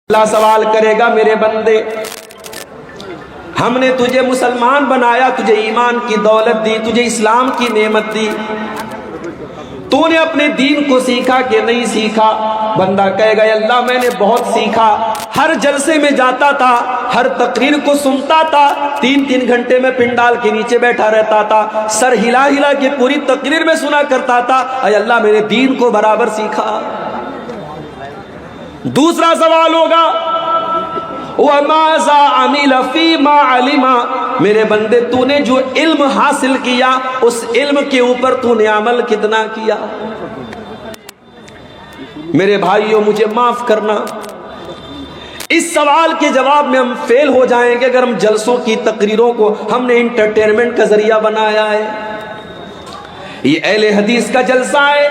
اللہ سوال کرے گا میرے بندے ہم نے تجھے مسلمان بنایا، تجھے ایمان کی دولت دی، تجھے اسلام کی نعمت دی، تو نے اپنے دین کو سیکھا کہ نہیں سیکھا؟ بندہ کہے گا اللہ میں نے بہت سیکھا، ہر جلسے میں جاتا تھا، ہر تقریر کو سنتا تھا، 3 گھنٹے میں پنڈال کے نیچے بیٹھا رہتا تھا، سر ہلا ہلا کے پوری تقریر میں سنا کرتا تھا، اے اللہ میں نے دین کو برابر سیکھا۔ دوسرا سوال ہوگا وَمَاذَا عَمِلَ فِي مَا عَلِمَ، میرے بندے تو نے جو علم حاصل کیا اس علم کے اوپر تو نے عمل کتنا کیا؟ میرے بھائیوں مجھے معاف کرنا، اس سوال کے جواب میں ہم فیل ہو جائیں گے اگر ہم جلسوں کی تقریروں کو ہم نے انٹرٹینمنٹ کا ذریعہ بنایا ہے۔ یہ اہل حدیث کا جلسہ ہے،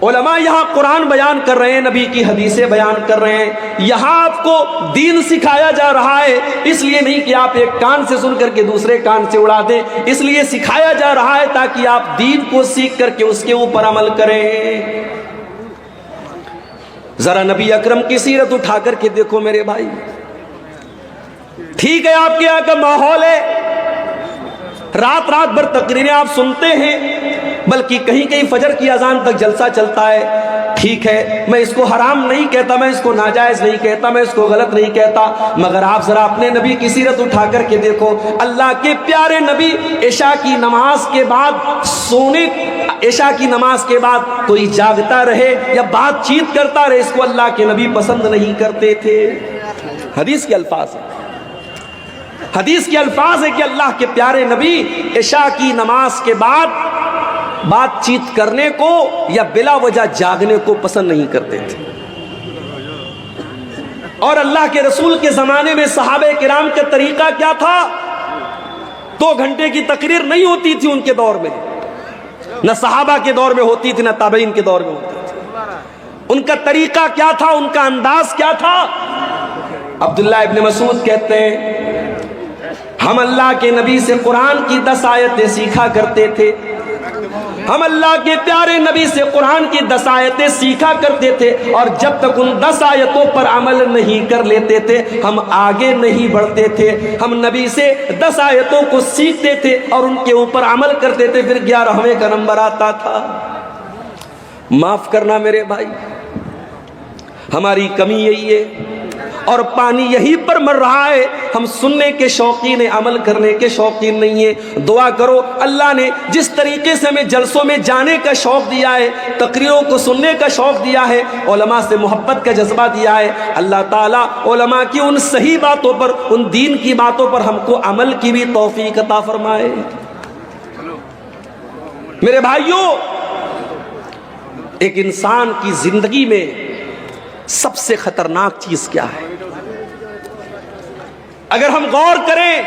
علماء یہاں قرآن بیان کر رہے ہیں، نبی کی حدیثیں بیان کر رہے ہیں، یہاں آپ کو دین سکھایا جا رہا ہے، اس لیے نہیں کہ آپ ایک کان سے سن کر کے دوسرے کان سے اڑا دیں، اس لیے سکھایا جا رہا ہے تاکہ آپ دین کو سیکھ کر کے اس کے اوپر عمل کریں۔ ذرا نبی اکرم کی سیرت اٹھا کر کے دیکھو میرے بھائی، ٹھیک ہے آپ کے یہاں کا ماحول ہے، رات بھر تقریریں آپ سنتے ہیں، بلکہ کہیں کہیں فجر کی اذان تک جلسہ چلتا ہے، ٹھیک ہے، میں اس کو حرام نہیں کہتا، میں اس کو ناجائز نہیں کہتا، میں اس کو غلط نہیں کہتا، مگر آپ ذرا اپنے نبی کی سیرت اٹھا کر کے دیکھو، اللہ کے پیارے نبی عشاء کی نماز کے بعد عشاء کی نماز کے بعد کوئی جاگتا رہے یا بات چیت کرتا رہے، اس کو اللہ کے نبی پسند نہیں کرتے تھے۔ حدیث کے الفاظ ہیں، حدیث کے الفاظ ہے کہ اللہ کے پیارے نبی عشاء کی نماز کے بعد بات چیت کرنے کو یا بلا وجہ جاگنے کو پسند نہیں کرتے تھے۔ اور اللہ کے رسول کے زمانے میں صحابہ کرام کا طریقہ کیا تھا؟ 2 گھنٹے کی تقریر نہیں ہوتی تھی ان کے دور میں، نہ صحابہ کے دور میں ہوتی تھی، نہ تابعین کے دور میں ہوتی تھی۔ ان کا طریقہ کیا تھا، ان کا انداز کیا تھا؟ عبداللہ ابن مسعود کہتے ہیں ہم اللہ کے نبی سے قرآن کی 10 آیتیں سیکھا کرتے تھے، ہم اللہ کے پیارے نبی سے قرآن کی 10 آیتیں سیکھا کرتے تھے، اور جب تک ان 10 آیتوں پر عمل نہیں کر لیتے تھے ہم آگے نہیں بڑھتے تھے۔ ہم نبی سے 10 آیتوں کو سیکھتے تھے اور ان کے اوپر عمل کرتے تھے، پھر 11ویں کا نمبر آتا تھا۔ معاف کرنا میرے بھائی، ہماری کمی یہی ہے اور پانی یہی پر مر رہا ہے، ہم سننے کے شوقین ہیں، عمل کرنے کے شوقین نہیں ہیں۔ دعا کرو اللہ نے جس طریقے سے ہمیں جلسوں میں جانے کا شوق دیا ہے، تقریروں کو سننے کا شوق دیا ہے، علماء سے محبت کا جذبہ دیا ہے، اللہ تعالیٰ علماء کی ان صحیح باتوں پر، ان دین کی باتوں پر ہم کو عمل کی بھی توفیق عطا فرمائے۔ میرے بھائیوں، ایک انسان کی زندگی میں سب سے خطرناک چیز کیا ہے؟ اگر ہم غور کریں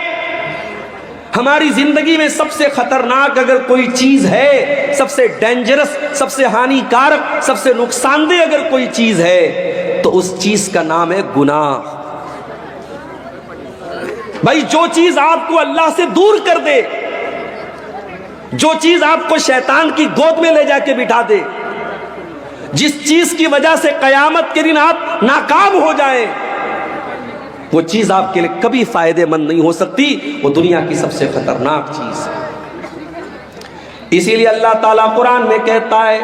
ہماری زندگی میں سب سے خطرناک اگر کوئی چیز ہے، سب سے ڈینجرس، سب سے ہانی کارک، سب سے نقصان دہ اگر کوئی چیز ہے تو اس چیز کا نام ہے گناہ۔ بھائی جو چیز آپ کو اللہ سے دور کر دے، جو چیز آپ کو شیطان کی گود میں لے جا کے بٹھا دے، جس چیز کی وجہ سے قیامت کے دن آپ ناکام ہو جائیں، وہ چیز آپ کے لیے کبھی فائدے مند نہیں ہو سکتی، وہ دنیا کی سب سے خطرناک چیز ہے۔ اسی لیے اللہ تعالیٰ قرآن میں کہتا ہے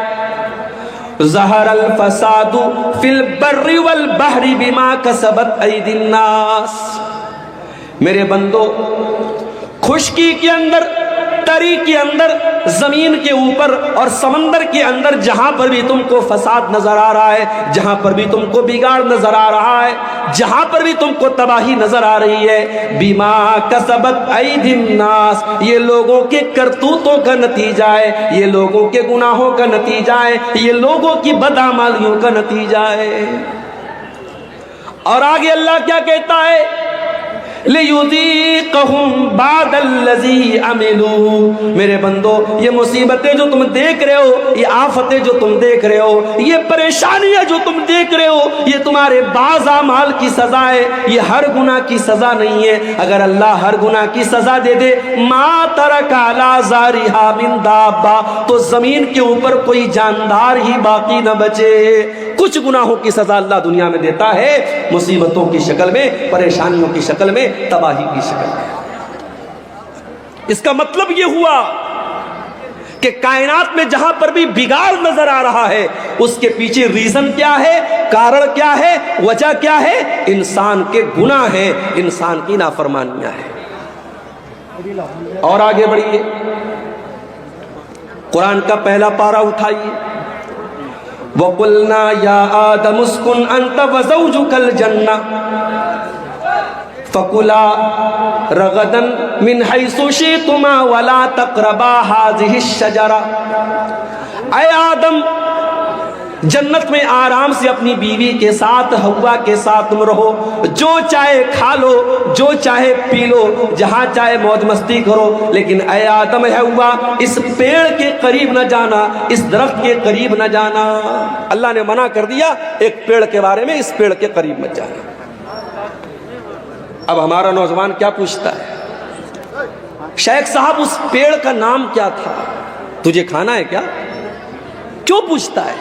ظہر الفساد فی البر والبحر بما کسبت ایدی الناس، میرے بندو خشکی کے اندر، تری کے اندر، زمین کے اوپر اور سمندر کے اندر جہاں پر بھی تم کو فساد نظر آ رہا ہے، جہاں پر بھی تم کو بگاڑ نظر آ رہا ہے، جہاں پر بھی تم کو تباہی نظر آ رہی ہے، بما کسبت ایدی الناس، یہ لوگوں کے کرتوتوں کا نتیجہ ہے، یہ لوگوں کے گناہوں کا نتیجہ ہے، یہ لوگوں کی بدعمالیوں کا نتیجہ ہے۔ اور آگے اللہ کیا کہتا ہے لِيُذِيقَهُمْ بَعْدَ الَّذِي عَمِلُوا، میرے بندو یہ مصیبتیں جو تم دیکھ رہے ہو، یہ آفتیں جو تم دیکھ رہے ہو، یہ پریشانیاں جو تم دیکھ رہے ہو، یہ تمہارے بعض اعمال کی سزا ہے، یہ ہر گناہ کی سزا نہیں ہے۔ اگر اللہ ہر گناہ کی سزا دے دے مَا تَرَكَ عَلَىٰ ظَهْرِهَا مِن دَابَّةٍ، تو زمین کے اوپر کوئی جاندار ہی باقی نہ بچے، کچھ گناہوں کی سزا اللہ دنیا میں دیتا ہے، مصیبتوں کی شکل میں، پریشانیوں کی شکل میں، تباہی کی شکل میں۔ اس کا مطلب یہ ہوا کہ کائنات میں جہاں پر بھی بگاڑ نظر آ رہا ہے اس کے پیچھے ریزن کیا ہے، کارن کیا ہے، وجہ کیا ہے؟ انسان کے گناہ ہیں، انسان کی نافرمانیاں ہیں۔ اور آگے بڑھیے، قرآن کا پہلا پارہ اٹھائیے، وَقُلْنَا يَا آدَمُ اسْكُنْ أَنْتَ وَزَوْجُكَ الْجَنَّةَ فَكُلَا رَغَدًا مِنْ حَيْثُ شِئْتُمَا وَلَا تَقْرَبَا هَٰذِهِ الشَّجَرَةَ۔ اے آدم، جنت میں آرام سے اپنی بیوی کے ساتھ، حوا کے ساتھ تم رہو، جو چاہے کھا لو، جو چاہے پی لو، جہاں چاہے موج مستی کرو، لیکن اے آدم ہے ہوا اس پیڑ کے قریب نہ جانا، اس درخت کے قریب نہ جانا۔ اللہ نے منع کر دیا ایک پیڑ کے بارے میں، اس پیڑ کے قریب مت جانا۔ اب ہمارا نوجوان کیا پوچھتا ہے؟ شیخ صاحب اس پیڑ کا نام کیا تھا؟ تجھے کھانا ہے کیا؟ کیوں پوچھتا ہے؟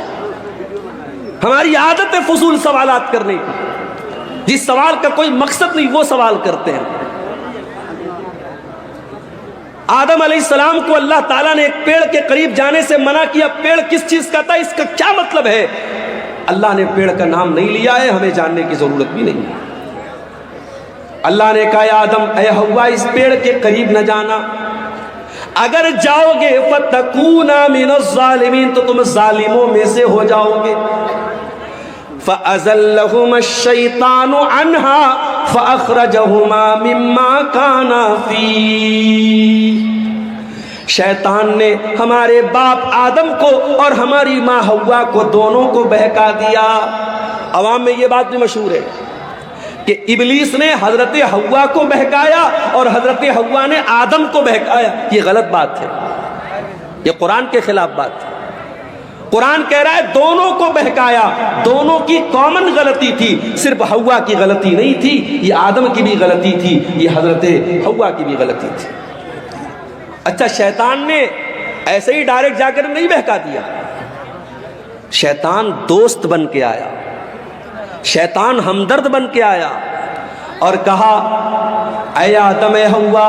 ہماری عادت ہے فضول سوالات کرنے کی، جس سوال کا کوئی مقصد نہیں وہ سوال کرتے ہیں۔ آدم علیہ السلام کو اللہ تعالیٰ نے ایک پیڑ کے قریب جانے سے منع کیا، پیڑ کس چیز کا تھا، اس کا کیا مطلب ہے؟ اللہ نے پیڑ کا نام نہیں لیا ہے، ہمیں جاننے کی ضرورت بھی نہیں ہے۔ اللہ نے کہا آدم اے حوا اس پیڑ کے قریب نہ جانا، اگر جاؤ گے فَتَكُونَا مِنَ الظَّالِمِينَ تو تم ظالموں میں سے ہو جاؤ گے۔ فَأَزَلَّهُمَا الشَّيْطَانُ عَنْهَا فَأَخْرَجَهُمَا مِمَّا كَانَا فِيهِ۔ شیطان نے ہمارے باپ آدم کو اور ہماری ماں حوا کو دونوں کو بہکا دیا۔ عوام میں یہ بات بھی مشہور ہے کہ ابلیس نے حضرت حوا کو بہکایا اور حضرت حوا نے آدم کو بہکایا۔ یہ غلط بات ہے، یہ قرآن کے خلاف بات ہے۔ قرآن کہہ رہا ہے دونوں کو بہکایا، دونوں کی کامن غلطی تھی، صرف حوا کی غلطی نہیں تھی، یہ آدم کی بھی غلطی تھی، یہ حضرت حوا کی بھی غلطی تھی۔ اچھا، شیطان نے ایسے ہی ڈائریکٹ جا کر نہیں بہکا دیا، شیطان دوست بن کے آیا، شیطان ہمدرد بن کے آیا اور کہا اے آدم اے حوا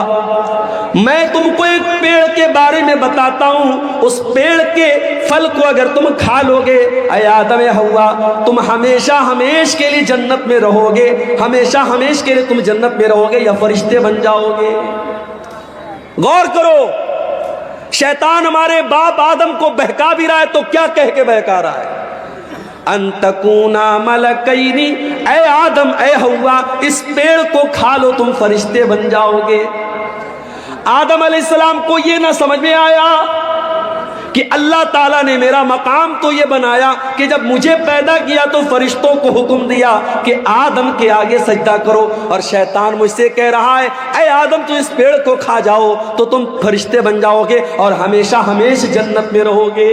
میں تم کو ایک پیڑ کے بارے میں بتاتا ہوں، اس پیڑ کے پھل کو اگر تم کھا لو گے اے آدم اے حوا تم ہمیشہ ہمیش کے لیے جنت میں رہو گے، ہمیشہ ہمیش کے لیے تم جنت میں رہو گے یا فرشتے بن جاؤ گے۔ غور کرو، شیطان ہمارے باپ آدم کو بہکا بھی رہا ہے تو کیا کہہ کے بہکا رہا ہے؟ ان تکونا ملکینی، اے آدم اے حوا اس پیڑ کو کھا لو تم فرشتے بن جاؤ گے۔ آدم علیہ السلام کو یہ نہ سمجھ میں آیا کہ اللہ تعالیٰ نے میرا مقام تو یہ بنایا کہ جب مجھے پیدا کیا تو فرشتوں کو حکم دیا کہ آدم کے آگے سجدہ کرو، اور شیطان مجھ سے کہہ رہا ہے اے آدم تو اس پیڑ کو کھا جاؤ تو تم فرشتے بن جاؤ گے اور ہمیشہ ہمیشہ جنت میں رہو گے۔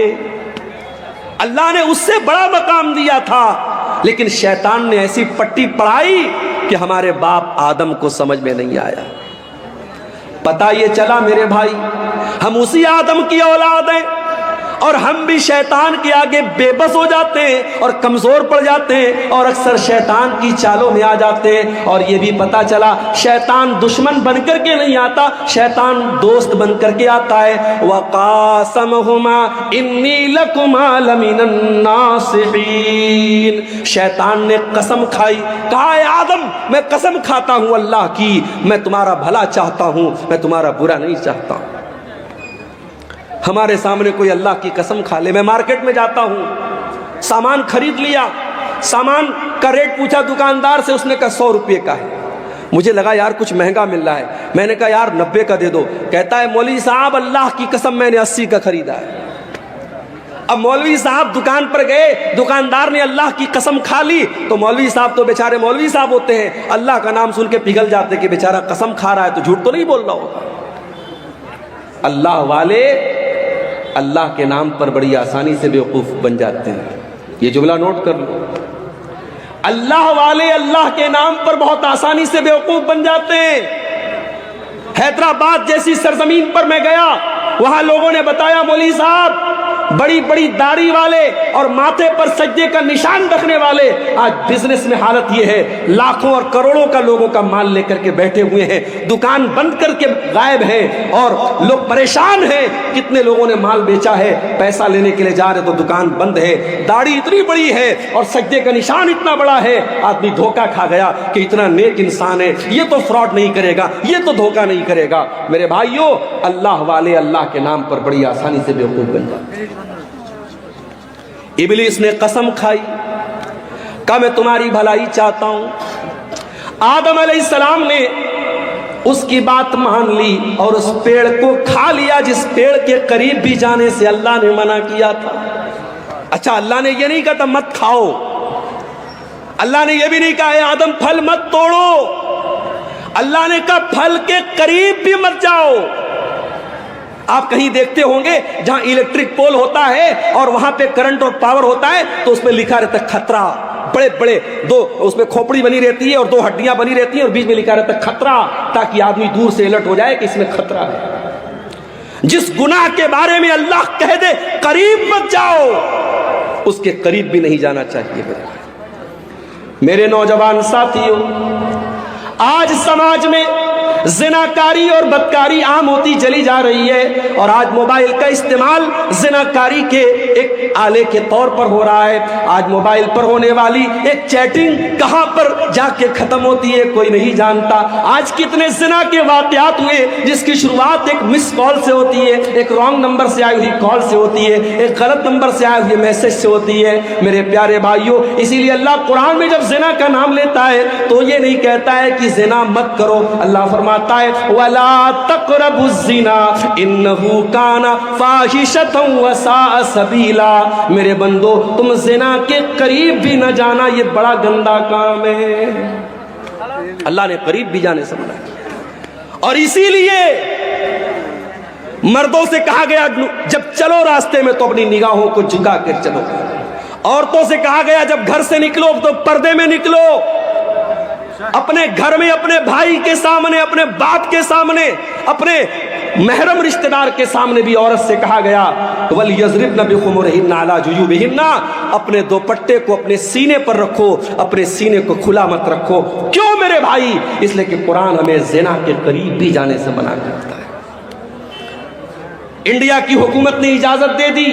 اللہ نے اس سے بڑا مقام دیا تھا، لیکن شیطان نے ایسی پٹی پڑھائی کہ ہمارے باپ آدم کو سمجھ میں نہیں آیا۔ پتہ یہ چلا میرے بھائی ہم اسی آدم کی اولاد ہیں اور ہم بھی شیطان کے آگے بے بس ہو جاتے ہیں اور کمزور پڑ جاتے ہیں اور اکثر شیطان کی چالوں میں آ جاتے ہیں۔ اور یہ بھی پتہ چلا شیطان دشمن بن کر کے نہیں آتا، شیطان دوست بن کر کے آتا ہے۔ وَقَاسَمَهُمَا إِنِّي لَكُمَا لَمِنَ النَّاصِحِينَ، شیطان نے قسم کھائی، کہا اے آدم میں قسم کھاتا ہوں اللہ کی، میں تمہارا بھلا چاہتا ہوں، میں تمہارا برا نہیں چاہتا ہوں۔ ہمارے سامنے کوئی اللہ کی قسم کھا لے، میں مارکیٹ میں جاتا ہوں، سامان خرید لیا، سامان کا ریٹ پوچھا دکاندار سے، اس نے کہا 100 روپے کا ہے، مجھے لگا یار کچھ مہنگا مل رہا ہے، میں نے کہا یار 90 کا دے دو، کہتا ہے مولوی صاحب اللہ کی قسم میں نے 80 کا خریدا ہے۔ اب مولوی صاحب دکان پر گئے، دکاندار نے اللہ کی قسم کھا لی تو مولوی صاحب تو بیچارے مولوی صاحب ہوتے ہیں، اللہ کا نام سن کے پگھل جاتے کہ بیچارہ قسم کھا رہا ہے تو جھوٹ تو نہیں بول رہا ہوگا۔ اللہ والے اللہ کے نام پر بڑی آسانی سے بیوقوف بن جاتے ہیں، یہ جملہ نوٹ کر لو، اللہ والے اللہ کے نام پر بہت آسانی سے بیوقوف بن جاتے ہیں۔ حیدرآباد جیسی سرزمین پر میں گیا، وہاں لوگوں نے بتایا مولوی صاحب بڑی بڑی داڑھی والے اور ماتھے پر سجدے کا نشان رکھنے والے آج بزنس میں حالت یہ ہے لاکھوں اور کروڑوں کا لوگوں کا مال لے کر کے بیٹھے ہوئے ہیں, دکان بند کر کے غائب ہیں اور لوگ پریشان ہیں. کتنے لوگوں نے مال بیچا ہے, پیسہ لینے کے لیے جا رہے تو دکان بند ہے, داڑھی اتنی بڑی ہے اور سجدے کا نشان اتنا بڑا ہے, آدمی دھوکہ کھا گیا کہ اتنا نیک انسان ہے, یہ تو فراڈ نہیں کرے گا, یہ تو دھوکہ نہیں کرے گا. میرے بھائیوں, اللہ والے اللہ کے نام پر بڑی آسانی سے بیوقوف بن جاتے ہیں. ابلیس نے قسم کھائی, کہا میں تمہاری بھلائی چاہتا ہوں. آدم علیہ السلام نے اس کی بات مان لی اور اس پیڑ کو کھا لیا جس پیڑ کے قریب بھی جانے سے اللہ نے منع کیا تھا. اچھا, اللہ نے یہ نہیں کہا تھا مت کھاؤ, اللہ نے یہ بھی نہیں کہا اے آدم پھل مت توڑو, اللہ نے کہا پھل کے قریب بھی مت جاؤ. آپ کہیں دیکھتے ہوں گے جہاں الیکٹرک پول ہوتا ہے اور وہاں پہ کرنٹ اور پاور ہوتا ہے تو اس میں لکھا رہتا ہے خطرہ, بڑے بڑے دو اس میں کھوپڑی بنی رہتی ہے اور دو ہڈیاں بنی رہتی ہیں اور بیچ میں لکھا رہتا ہے خطرہ, تاکہ آدمی دور سے الرٹ ہو جائے کہ اس میں خطرہ ہے. جس گناہ کے بارے میں اللہ کہہ دے قریب مت جاؤ, اس کے قریب بھی نہیں جانا چاہیے. میرے نوجوان ساتھیوں, آج سماج میں زناکاری اور بدکاری عام ہوتی چلی جا رہی ہے اور آج موبائل کا استعمال زناکاری کے ایک آلے کے طور پر ہو رہا ہے. آج موبائل پر ہونے والی ایک چیٹنگ کہاں پر جا کے ختم ہوتی ہے کوئی نہیں جانتا. آج کتنے زنا کے واقعات ہوئے جس کی شروعات ایک مس کال سے ہوتی ہے, ایک رانگ نمبر سے آئی ہوئی کال سے ہوتی ہے, ایک غلط نمبر سے آئے ہوئے میسج سے ہوتی ہے. میرے پیارے بھائیوں, اسی لیے اللہ قرآن میں جب زنا کا نام لیتا ہے تو یہ نہیں کہتا ہے کہ زنا مت کرو, اللہ فرماتا ہے وَلَا تَقْرَبُوا الزِّنَا إِنَّهُ كَانَ فَاحِشَةً وَسَاءَ سَبِيلًا. میرے بندو, تم زنا کے قریب بھی نہ جانا, یہ بڑا گندا کام ہے. اللہ نے قریب بھی جانے سے منع کیا. اور اسی لیے مردوں سے کہا گیا جب چلو راستے میں تو اپنی نگاہوں کو جھکا کر چلو. عورتوں سے کہا گیا جب گھر سے نکلو تو پردے میں نکلو. اپنے گھر میں اپنے بھائی کے سامنے, اپنے باپ کے سامنے, اپنے محرم رشتہ دار کے سامنے بھی عورت سے کہا گیا وَلْيَضْرِبْنَ بِخُمُرِهِنَّ عَلَى جُيُوبِهِنَّ, اپنے دوپٹے کو اپنے سینے پر رکھو, اپنے سینے کو کھلا مت رکھو. کیوں میرے بھائی؟ اس لیے کہ قرآن ہمیں زنا کے قریب بھی جانے سے منع کرتا ہے. انڈیا کی حکومت نے اجازت دے دی,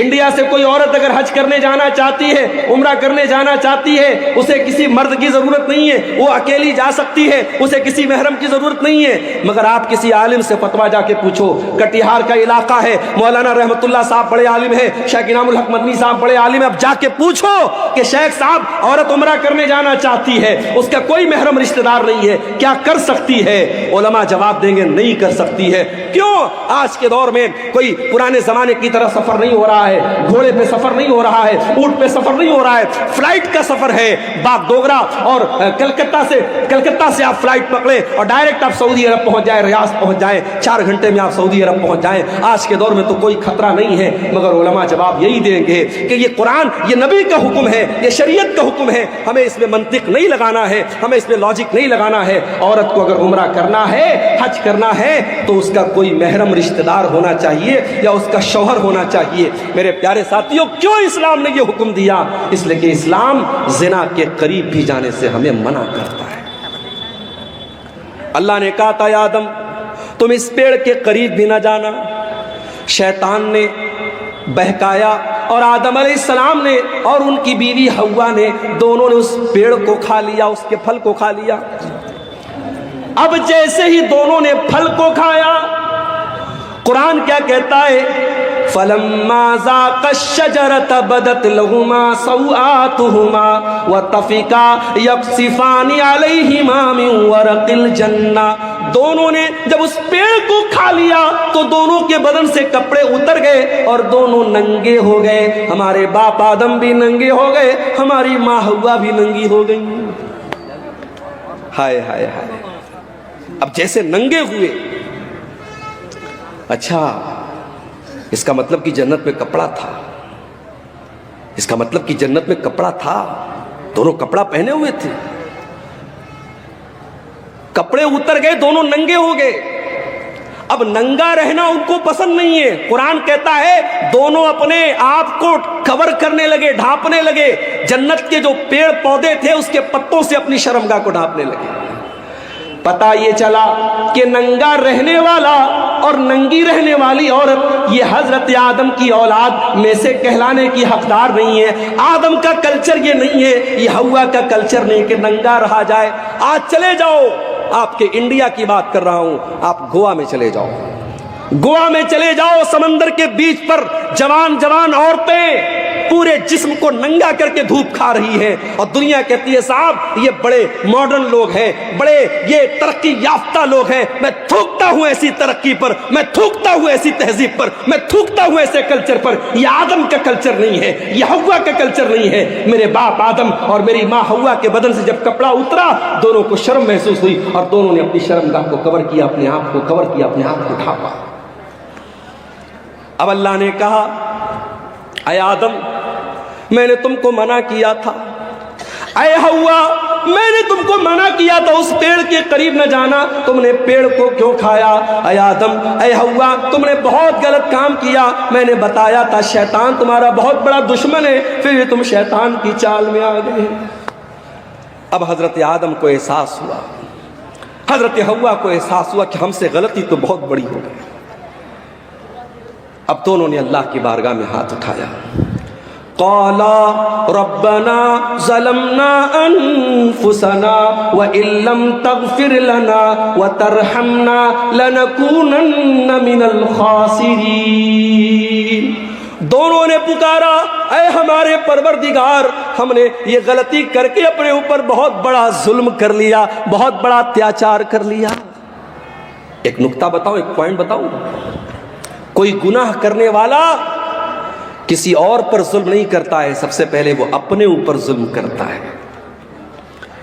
انڈیا سے کوئی عورت اگر حج کرنے جانا چاہتی ہے, عمرہ کرنے جانا چاہتی ہے, اسے کسی مرد کی ضرورت نہیں ہے, وہ اکیلی جا سکتی ہے, اسے کسی محرم کی ضرورت نہیں ہے. مگر آپ کسی عالم سے فتویٰ جا کے پوچھو, کٹیہار کا علاقہ ہے, مولانا رحمت اللہ صاحب بڑے عالم ہیں, شیخ انعام الحق مدنی صاحب بڑے عالم ہیں, اب جا کے پوچھو کہ شیخ صاحب عورت عمرہ کرنے جانا چاہتی ہے, اس کا کوئی محرم رشتہ دار نہیں ہے, کیا کر سکتی ہے؟ علماء جواب دیں گے نہیں کر سکتی ہے. کیوں؟ آج کے دور میں کوئی پرانے زمانے کی طرح سفر نہیں ہو رہا ہے, گھوڑے پہ سفر نہیں ہو رہا ہے, اونٹ پہ سفر نہیں ہو رہا ہے, فلائٹ کا سفر ہے. باغ ڈوگرا اور کلکتہ سے آپ فلائٹ پکڑیں اور ڈائریکٹ آپ سعودی عرب پہنچ جائیں, ریاض پہنچ جائیں, 4 گھنٹے میں آپ سعودی عرب پہنچ جائیں. آج کے دور میں تو کوئی خطرہ نہیں ہے. مگر علماء جواب یہی دیں گے کہ یہ قرآن, یہ نبی کا حکم ہے, یہ شریعت کا حکم ہے, ہمیں اس میں منطق نہیں لگانا ہے, ہمیں اس میں لاجک نہیں لگانا ہے. عورت کو اگر عمرہ کرنا ہے, حج کرنا ہے تو اس کا کوئی محرم رشتہ دار ہونا چاہیے یا اس کا شوہر ہونا چاہیے. میرے پیارے ساتھیوں, کیوں اسلام نے یہ حکم دیا؟ اس لیے کہ اسلام زنا کے قریب بھی جانے سے ہمیں منع کرتا ہے. اللہ نے کہا تھا آدم تم اس پیڑ کے قریب بھی نہ جانا. شیطان نے بہکایا اور آدم علیہ السلام نے اور ان کی بیوی حوا نے دونوں نے اس پیڑ کو کھا لیا, اس کے پھل کو کھا لیا. اب جیسے ہی دونوں نے پھل کو کھایا, قرآن کیا کہتا ہے؟ فَلَمَّا ذَاقَا الشَّجَرَةَ بَدَتْ لَهُمَا سَوْآتُهُمَا وَطَفِقَا يَقْصِفَانِ عَلَيْهِمَا مِنْ وَرَقِ الْجَنَّةِ. دونوں نے جب اس پیڑ کو کھا لیا تو دونوں کے بدن سے کپڑے اتر گئے اور دونوں ننگے ہو گئے. ہمارے باپ آدم بھی ننگے ہو گئے, ہماری ماں حوا بھی ننگی ہو گئی. ہائے ہائے ہائے. اب جیسے ننگے ہوئے, اچھا اس کا مطلب کہ جنت میں کپڑا تھا, اس کا مطلب کہ جنت میں کپڑا تھا, دونوں کپڑا پہنے ہوئے تھے, کپڑے اتر گئے, دونوں ننگے ہو گئے. اب ننگا رہنا ان کو پسند نہیں ہے. قرآن کہتا ہے دونوں اپنے آپ کو کور کرنے لگے, ڈھانپنے لگے. جنت کے جو پیڑ پودے تھے اس کے پتوں سے اپنی شرمگاہ کو ڈھانپنے لگے. پتا یہ چلا کہ ننگا رہنے والا اور ننگی رہنے والی عورت یہ حضرت آدم کی اولاد میں سے کہلانے کی حقدار نہیں ہے. آدم کا کلچر یہ نہیں ہے, یہ ہوا کا کلچر نہیں کہ ننگا رہا جائے. آج چلے جاؤ, آپ کے انڈیا کی بات کر رہا ہوں, آپ گوا میں چلے جاؤ, گوا میں چلے جاؤ, سمندر کے بیچ پر جوان جوان عورتیں پورے جسم کو ننگا کر کے دھوپ کھا رہی ہیں, اور دنیا کہتی ہے صاحب یہ بڑے ماڈرن لوگ ہیں, بڑے یہ ترقی یافتہ لوگ ہیں. میں تھوکتا ہوں ایسی ترقی پر, میں تھوکتا ہوں ایسی تہذیب پر, میں تھوکتا ہوں ایسے کلچر پر. یہ آدم کا کلچر نہیں ہے, یہ ہوا کا کلچر نہیں ہے. میرے باپ آدم اور میری ماں ہوا کے بدن سے جب کپڑا اترا, دونوں کو شرم محسوس ہوئی اور دونوں نے اپنی شرمگاہ کو کور کیا, اپنے آپ کو کور کیا, اپنے آپ کو ڈھانپا. اب اللہ نے کہا اے آدم میں نے تم کو منع کیا تھا, اے ہوا میں نے تم کو منع کیا تھا اس پیڑ کے قریب نہ جانا, تم نے پیڑ کو کیوں کھایا؟ اے آدم اے ہوا تم نے بہت غلط کام کیا, میں نے بتایا تھا شیطان تمہارا بہت بڑا دشمن ہے, پھر بھی تم شیطان کی چال میں آ گئے. اب حضرت آدم کو احساس ہوا, حضرت ہوا کو احساس ہوا کہ ہم سے غلطی تو بہت بڑی ہو گئی. اب دونوں نے اللہ کی بارگاہ میں ہاتھ اٹھایا. قالا ربنا ظلمنا انفسنا وان لم تغفر لنا وترحمنا لنكونن من الخاسرین. دونوں نے پکارا اے ہمارے پروردگار, ہم نے یہ غلطی کر کے اپنے اوپر بہت بڑا ظلم کر لیا, بہت بڑا اتیاچار کر لیا. ایک نکتہ بتاؤں, ایک پوائنٹ بتاؤں, کوئی گناہ کرنے والا کسی اور پر ظلم نہیں کرتا ہے, سب سے پہلے وہ اپنے اوپر ظلم کرتا ہے.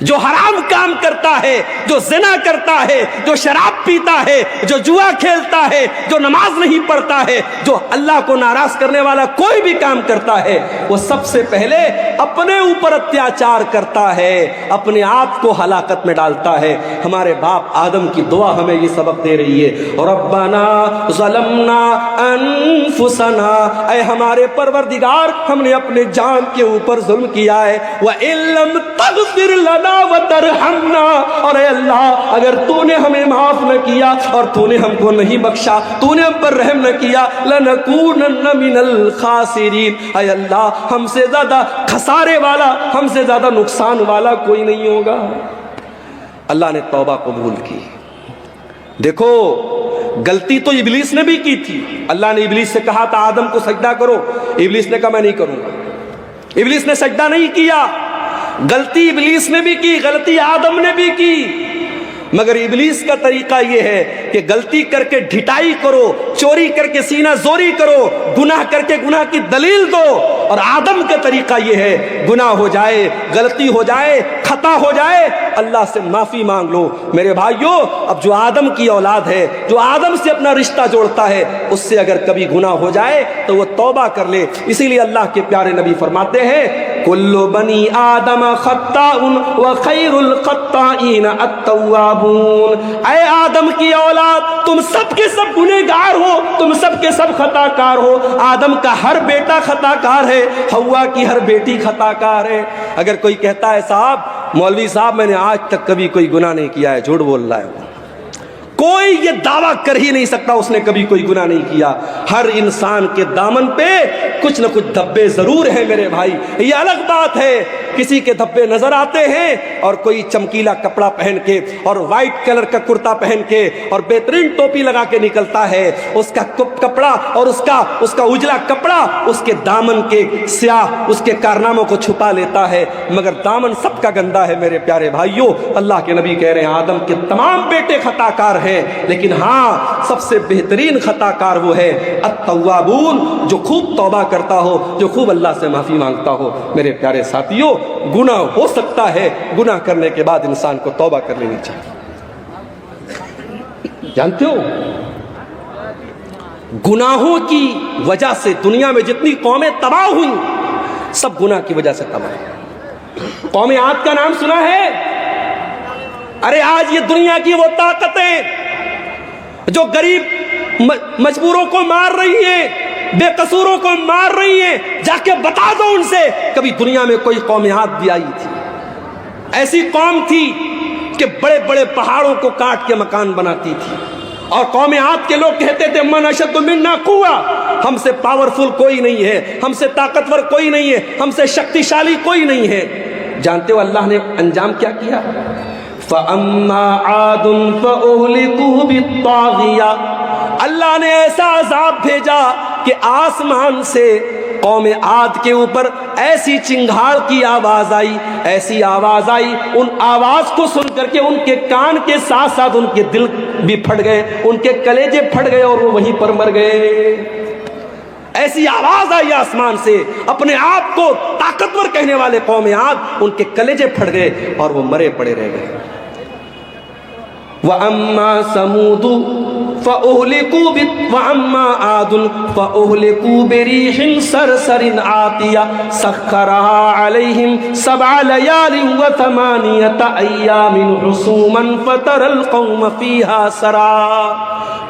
جو حرام کام کرتا ہے, جو زنا کرتا ہے, جو شراب پیتا ہے, جو جوا کھیلتا ہے, جو نماز نہیں پڑھتا ہے, جو اللہ کو ناراض کرنے والا کوئی بھی کام کرتا ہے, وہ سب سے پہلے اپنے اوپر اتیاچار کرتا ہے, اپنے آپ کو ہلاکت میں ڈالتا ہے. ہمارے باپ آدم کی دعا ہمیں یہ سبق دے رہی ہے, ربنا ظلمنا انفسنا, اے ہمارے پروردگار ہم نے اپنے جان کے اوپر ظلم کیا ہے, وَإِن لَّمْ تَغْفِرْ لَنَا وَتَرْحَمْنَا, اور اے اللہ اگر تو نے ہمیں معاف نہ کیا اور تو نے ہم کو نہیں بخشا, تو نے ہم پر رحم نہ کیا, لَنَكُونَنَّ مِنَ الْخَاسِرِينَ, اے اللہ ہم سے زیادہ خسارے والا, ہم سے زیادہ نقصان والا کوئی نہیں ہوگا. اللہ نے توبہ قبول کی. دیکھو غلطی تو ابلیس نے بھی کی تھی. اللہ نے ابلیس سے کہا تھا آدم کو سجدہ کرو, ابلیس نے کہا میں نہیں کروں گا. ابلیس نے سجدہ نہیں کیا. غلطی ابلیس نے بھی کی, غلطی آدم نے بھی کی, مگر ابلیس کا طریقہ یہ ہے کہ غلطی کر کے ڈھٹائی کرو, چوری کر کے سینہ زوری کرو, گناہ کر کے گناہ کی دلیل دو. اور آدم کا طریقہ یہ ہے گناہ ہو جائے, غلطی ہو جائے, خطا ہو جائے, اللہ سے معافی مانگ لو. میرے بھائیوں اب جو آدم کی اولاد ہے, جو آدم سے اپنا رشتہ جوڑتا ہے, اس سے اگر کبھی گناہ ہو جائے تو وہ توبہ کر لے. اسی لیے اللہ کے پیارے نبی فرماتے ہیں کل بنی آدم خطاء وخیر الخطائین التوابون. اے آدم کی اولاد تم سب کے سب گنہگار ہو, تم سب کے سب خطا کار ہو. آدم کا ہر بیٹا خطا کار ہے, ہوا کی ہر بیٹی خطا کار ہے. اگر کوئی کہتا ہے صاحب مولوی صاحب میں نے آج تک کبھی کوئی گناہ نہیں کیا ہے, جھوٹ بول رہا ہے. وہ کوئی یہ دعویٰ کر ہی نہیں سکتا اس نے کبھی کوئی گناہ نہیں کیا. ہر انسان کے دامن پہ کچھ نہ کچھ دھبے ضرور ہیں میرے بھائی. یہ الگ بات ہے کسی کے دھبے نظر آتے ہیں اور کوئی چمکیلا کپڑا پہن کے اور وائٹ کلر کا کرتا پہن کے اور بہترین ٹوپی لگا کے نکلتا ہے, اس کا کپڑا اور اس کا اجلا کپڑا اس کے دامن کے سیاہ اس کے کارناموں کو چھپا لیتا ہے, مگر دامن سب کا گندا ہے میرے پیارے بھائیوں. اللہ کے نبی کہہ رہے ہیں آدم کے تمام بیٹے خطا کار ہیں, لیکن ہاں سب سے بہترین خطا کار وہ ہے التوابون, جو خوب توبہ کرتا ہو, جو خوب اللہ سے معافی مانگتا ہو. میرے پیارے ساتھیوں گناہ ہو سکتا ہے, گناہ کرنے کے بعد انسان کو توبہ کر لینی چاہیے. جانتے ہو گناہوں کی وجہ سے دنیا میں جتنی قومیں تباہ ہوئیں سب گناہ کی وجہ سے تباہ ہوئیں. قوم عاد کا نام سنا ہے؟ ارے آج یہ دنیا کی وہ طاقتیں جو غریب مجبوروں کو مار رہی ہیں، بے قصوروں کو مار رہی ہیں، جا کے بتا دو ان سے کبھی دنیا میں کوئی قوم عاد بھی آئی تھی؟ ایسی قوم تھی کہ بڑے بڑے پہاڑوں کو کاٹ کے مکان بناتی تھی، اور قوم عاد کے لوگ کہتے تھے من اشد منا قوہ، ہم سے پاورفل کوئی نہیں ہے، ہم سے طاقتور کوئی نہیں ہے، ہم سے شکتیشالی کوئی نہیں ہے۔ جانتے ہو اللہ نے انجام کیا کیا؟ فَأَمَّا عَادٌ فَأُهْلِكُوا بِالطَّاغِيَةِ، اللہ نے ایسا عذاب بھیجا کہ آسمان سے قوم عاد کے اوپر ایسی چنگھاڑ کی آواز آئی، ایسی آواز آئی، ان آواز کو سن کر کے ان کے کان کے ساتھ ساتھ ان کے دل بھی پھٹ گئے، ان کے کلیجے پھٹ گئے اور وہ وہیں پر مر گئے۔ ایسی آواز آئی آسمان سے، اپنے آپ کو طاقتور کہنے والے قوم عاد، ان کے کلیجے پھٹ گئے اور وہ مرے پڑے رہ گئے۔ وَأَمَّا ثَمُودُ وَأَمَّا عَادٌ فَأُهْلِكُوا بِرِيحٍ صَرْصَرٍ عَاتِيَةٍ سَخَّرَهَا عَلَيْهِمْ 7 لَيَالٍ و8 أَيَّامٍ حُسُومًا فَتَرَى الْقَوْمَ فِيهَا سَرَعًا۔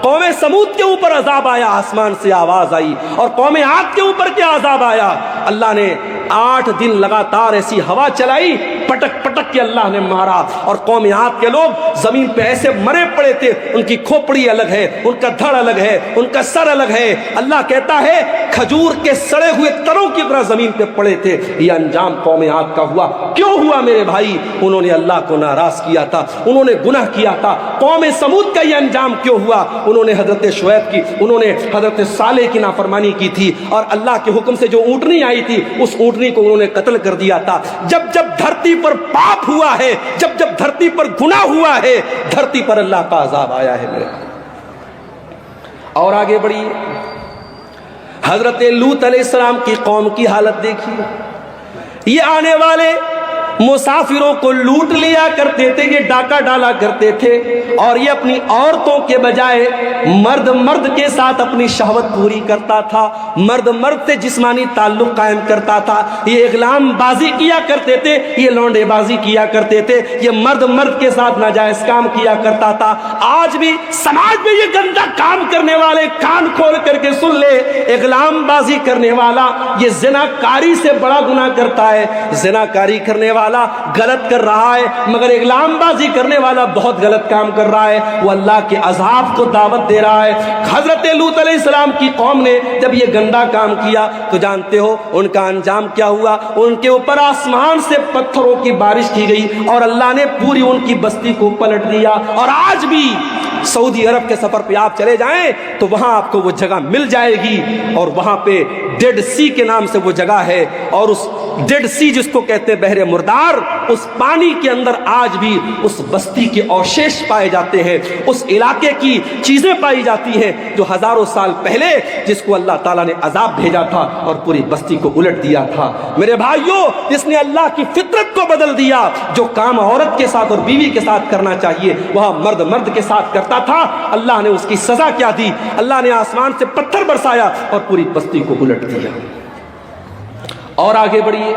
قوم سمود کے اوپر عذاب آیا، آسمان سے آواز آئی، اور قوم عاد کے اوپر کیا عذاب آیا؟ اللہ نے 8 دن لگاتار ایسی ہوا چلائی، پٹک پٹک کے اللہ نے مارا، اور قوم عاد کے لوگ زمین پہ ایسے مرے پڑے تھے، ان کی کھوپڑی الگ ہے، ان کا دھڑ الگ ہے، ان کا سر الگ ہے۔ اللہ کہتا ہے کھجور کے سڑے ہوئے تنوں کی طرح زمین پہ پڑے تھے۔ یہ انجام قوم عاد کا ہوا۔ کیوں ہوا میرے بھائی؟ انہوں نے اللہ کو ناراض کیا تھا، انہوں نے گناہ کیا تھا۔ قوم سمود کا یہ انجام کیوں ہوا؟ انہوں نے حضرت شعیب کی، انہوں نے حضرت صالح کی نافرمانی کی تھی، اور اللہ کے حکم سے جو اونٹنی آئی تھی اس اونٹنی کو انہوں نے قتل کر دیا تھا۔ جب جب دھرتی پر پاپ ہوا ہے، جب جب دھرتی پر گناہ ہوا ہے، دھرتی پر اللہ کا عذاب آیا ہے میرے۔ اور آگے بڑھیے، حضرت لوط علیہ السلام کی قوم کی حالت دیکھیے۔ یہ آنے والے مسافروں کو لوٹ لیا کرتے تھے، یہ ڈاکہ ڈالا کرتے تھے، اور یہ اپنی عورتوں کے بجائے مرد مرد کے ساتھ اپنی شہوت پوری کرتا تھا، مرد مرد سے جسمانی تعلق قائم کرتا تھا۔ یہ اغلام بازی کیا کرتے تھے، یہ لونڈے بازی کیا کرتے تھے، یہ مرد مرد کے ساتھ ناجائز کام کیا کرتا تھا۔ آج بھی سماج میں یہ گندا کام کرنے والے کان کھول کر کے سن لے، اغلام بازی کرنے والا یہ زنا کاری سے بڑا گناہ کرتا ہے۔ زنا کاری کرنے والا غلط کر رہا ہے، مگر اغلام بازی کرنے والا بہت غلط کام کر رہا ہے، وہ اللہ کے عذاب کو دعوت دے رہا ہے۔ حضرت لوط علیہ السلام کی قوم نے جب یہ گندا کام کیا تو جانتے ہو ان کا انجام کیا ہوا؟ ان کے اوپر آسمان سے پتھروں کی بارش کی گئی، اور اللہ نے پوری ان کی بستی کو پلٹ دیا۔ اور آج بھی سعودی عرب کے سفر پہ آپ چلے جائیں تو وہاں آپ کو وہ جگہ مل جائے گی، اور وہاں پہ ڈیڈ سی کے نام سے وہ جگہ ہے، اور اس ڈیڈ سی جس کو کہتے ہیں بحر مردار، اس پانی کے اندر آج بھی اس بستی کے اوشیش پائے جاتے ہیں، اس علاقے کی چیزیں پائی جاتی ہیں جو ہزاروں سال پہلے جس کو اللہ تعالیٰ نے عذاب بھیجا تھا اور پوری بستی کو الٹ دیا تھا۔ میرے بھائیوں، جس نے اللہ کی فطرت کو بدل دیا، جو کام عورت کے ساتھ اور بیوی کے ساتھ کرنا چاہیے وہاں مرد مرد کے ساتھ کرتا تھا، اللہ نے اس کی سزا کیا دی؟ اللہ نے آسمان سے پتھر برسایا اور پوری بستی کو الٹ دیا۔ اور آگے بڑھیے،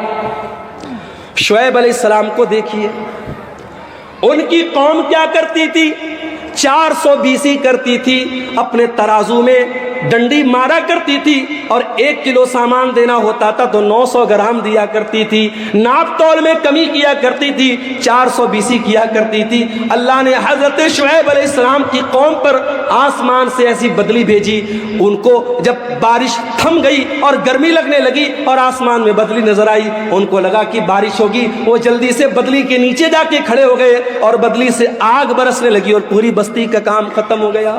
شعیب علیہ السلام کو دیکھیے، ان کی قوم کیا کرتی تھی؟ 420 کرتی تھی، اپنے ترازو میں ڈنڈی مارا کرتی تھی، اور 1 کلو سامان دینا ہوتا تھا تو 900 گرام دیا کرتی تھی، ناپ تول میں کمی کیا کرتی تھی، 420 کیا کرتی تھی۔ اللہ نے حضرت شعیب علیہ السلام کی قوم پر آسمان سے ایسی بدلی بھیجی، ان کو جب بارش تھم گئی اور گرمی لگنے لگی اور آسمان میں بدلی نظر آئی، ان کو لگا کہ بارش ہوگی، وہ جلدی سے بدلی کے نیچے جا کے کھڑے ہو گئے، اور بدلی سے آگ برسنے لگی اور پوری بستی کا کام ختم ہو گیا۔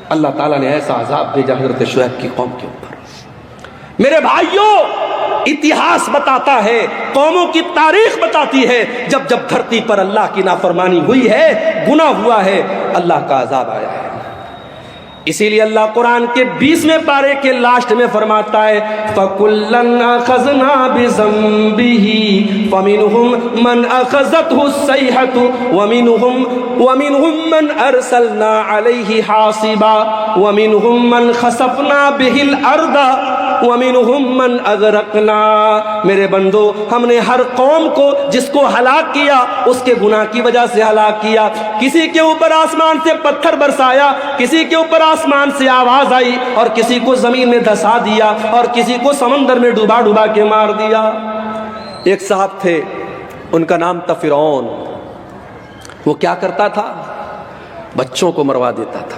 اللہ تعالیٰ نے ایسا عذاب بھیجا حضرت شعیب کی قوم کے اوپر۔ میرے بھائیوں، اتہاس بتاتا ہے، قوموں کی تاریخ بتاتی ہے، جب جب دھرتی پر اللہ کی نافرمانی ہوئی ہے، گناہ ہوا ہے، اللہ کا عذاب آیا ہے۔ اسی لیے اللہ قرآن کے 20ویں پارے کے لاسٹ میں فرماتا ہے فَكُلًّا أَخَذْنَا بِذَنبِهِ فَمِنْهُمْ مَنْ أَخَذَتْهُ الصَّيْحَةُ وَمِنْهُمْ مَنْ أَرْسَلْنَا عَلَيْهِ حَاصِبًا وَمِنْهُمْ مَنْ خَسَفْنَا بِهِ الْأَرْضَ وَمِنْهُمْ مَنْ أَغْرَقْنَا، میرے بندو ہم نے ہر قوم کو جس کو ہلاک کیا اس کے گناہ کی وجہ سے ہلاک کیا. کسی کے اوپر آسمان سے پتھر برسایا، کسی کے اوپر آسمان سے آواز آئی، اور کسی کو زمین میں دھسا دیا، اور کسی کو سمندر میں ڈوبا ڈوبا کے مار دیا. ایک صاحب تھے، ان کا نام تھا فرعون. وہ کیا کرتا تھا؟ بچوں کو مروا دیتا تھا،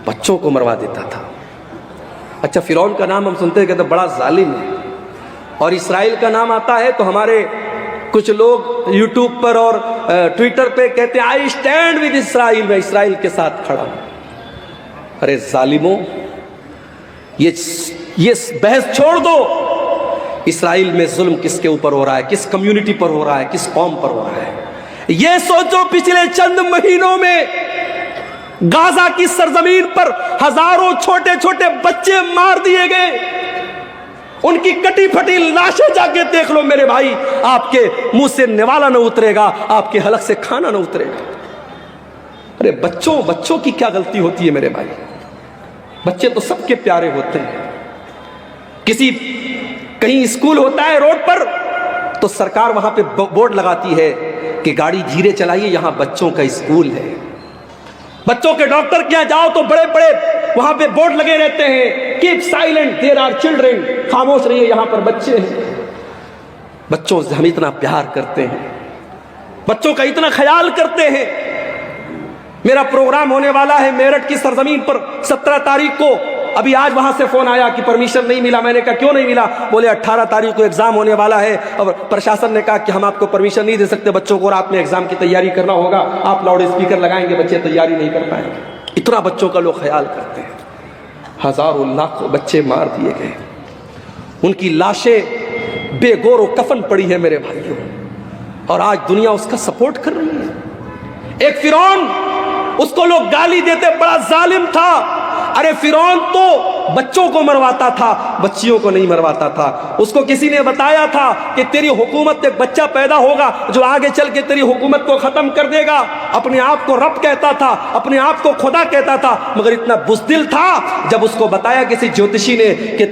بچوں کو مروا دیتا تھا. اچھا، فرعون کا نام ہم سنتے ہیں کہتے بڑا ظالم ہے، اور اسرائیل کا نام آتا ہے تو ہمارے کچھ لوگ یوٹیوب پر اور ٹویٹر پہ کہتے ہیں آئی اسٹینڈ ود اسرائیل، میں اسرائیل کے ساتھ کھڑا ہوں. ارے ظالموں، یہ بحث چھوڑ دو. اسرائیل میں ظلم کس کے اوپر ہو رہا ہے؟ کس کمیونٹی پر ہو رہا ہے؟ کس قوم پر ہو رہا ہے؟ یہ سوچو، پچھلے چند مہینوں میں غازہ کی سرزمین پر ہزاروں چھوٹے چھوٹے بچے مار دیے گئے. ان کی کٹی پھٹی لاشیں جا کے دیکھ لو میرے بھائی، آپ کے منہ سے نوالا نہ اترے گا، آپ کے حلق سے کھانا نہ اترے گا. ارے بچوں کی کیا غلطی ہوتی ہے میرے بھائی؟ بچے تو سب کے پیارے ہوتے ہیں. کہیں اسکول ہوتا ہے روڈ پر تو سرکار وہاں پہ بورڈ لگاتی ہے کہ گاڑی دھیرے چلائیے، یہاں بچوں کا اسکول ہے. بچوں کے ڈاکٹر کے یہاں جاؤ تو بڑے بڑے وہاں پہ بورڈ لگے رہتے ہیں، keep silent there are children, خاموش رہیے یہاں پر بچے ہیں. بچوں سے ہم اتنا پیار کرتے ہیں، بچوں کا اتنا خیال کرتے ہیں. میرا پروگرام ہونے والا ہے میرٹھ کی سرزمین پر 17 تاریخ کو. ابھی آج وہاں سے فون آیا کہ پرمیشن نہیں ملا. میں نے کہا کیوں نہیں ملا؟ بولے 18 تاریخ کو ایگزام ہونے والا ہے اور پرشاسن نے کہا کہ ہم آپ کو پرمیشن نہیں دے سکتے، بچوں کو رات میں ایگزام کی تیاری کرنا ہوگا، آپ لاؤڈ اسپیکر لگائیں گے، بچے تیاری نہیں کر پائیں گے. اتنا بچوں کا لوگ خیال کرتے ہیں. ہزاروں لاکھوں بچے مار دیے گئے، ان کی لاشیں بے گور و کفن پڑی ہے میرے بھائیوں، اور آج دنیا اس کا سپورٹ کر رہی ہے. ایک فرعون، اس کو لوگ گالی دیتے بڑا ظالم تھا. ارے فرعون تو بچوں کو مرواتا تھا، بچیوں کو نہیں مرواتا تھا. اس کو کسی نے بتایا تھا کہ تیری حکومت ایک بچہ پیدا ہوگا جو آگے چل کے تیری حکومت کو ختم کر دے گا. اپنے آپ کو رب کہتا تھا، اپنے آپ کو خدا کہتا تھا، مگر اتنا بزدل تھا. جب اس کو بتایا کسی جوتشی نے کہ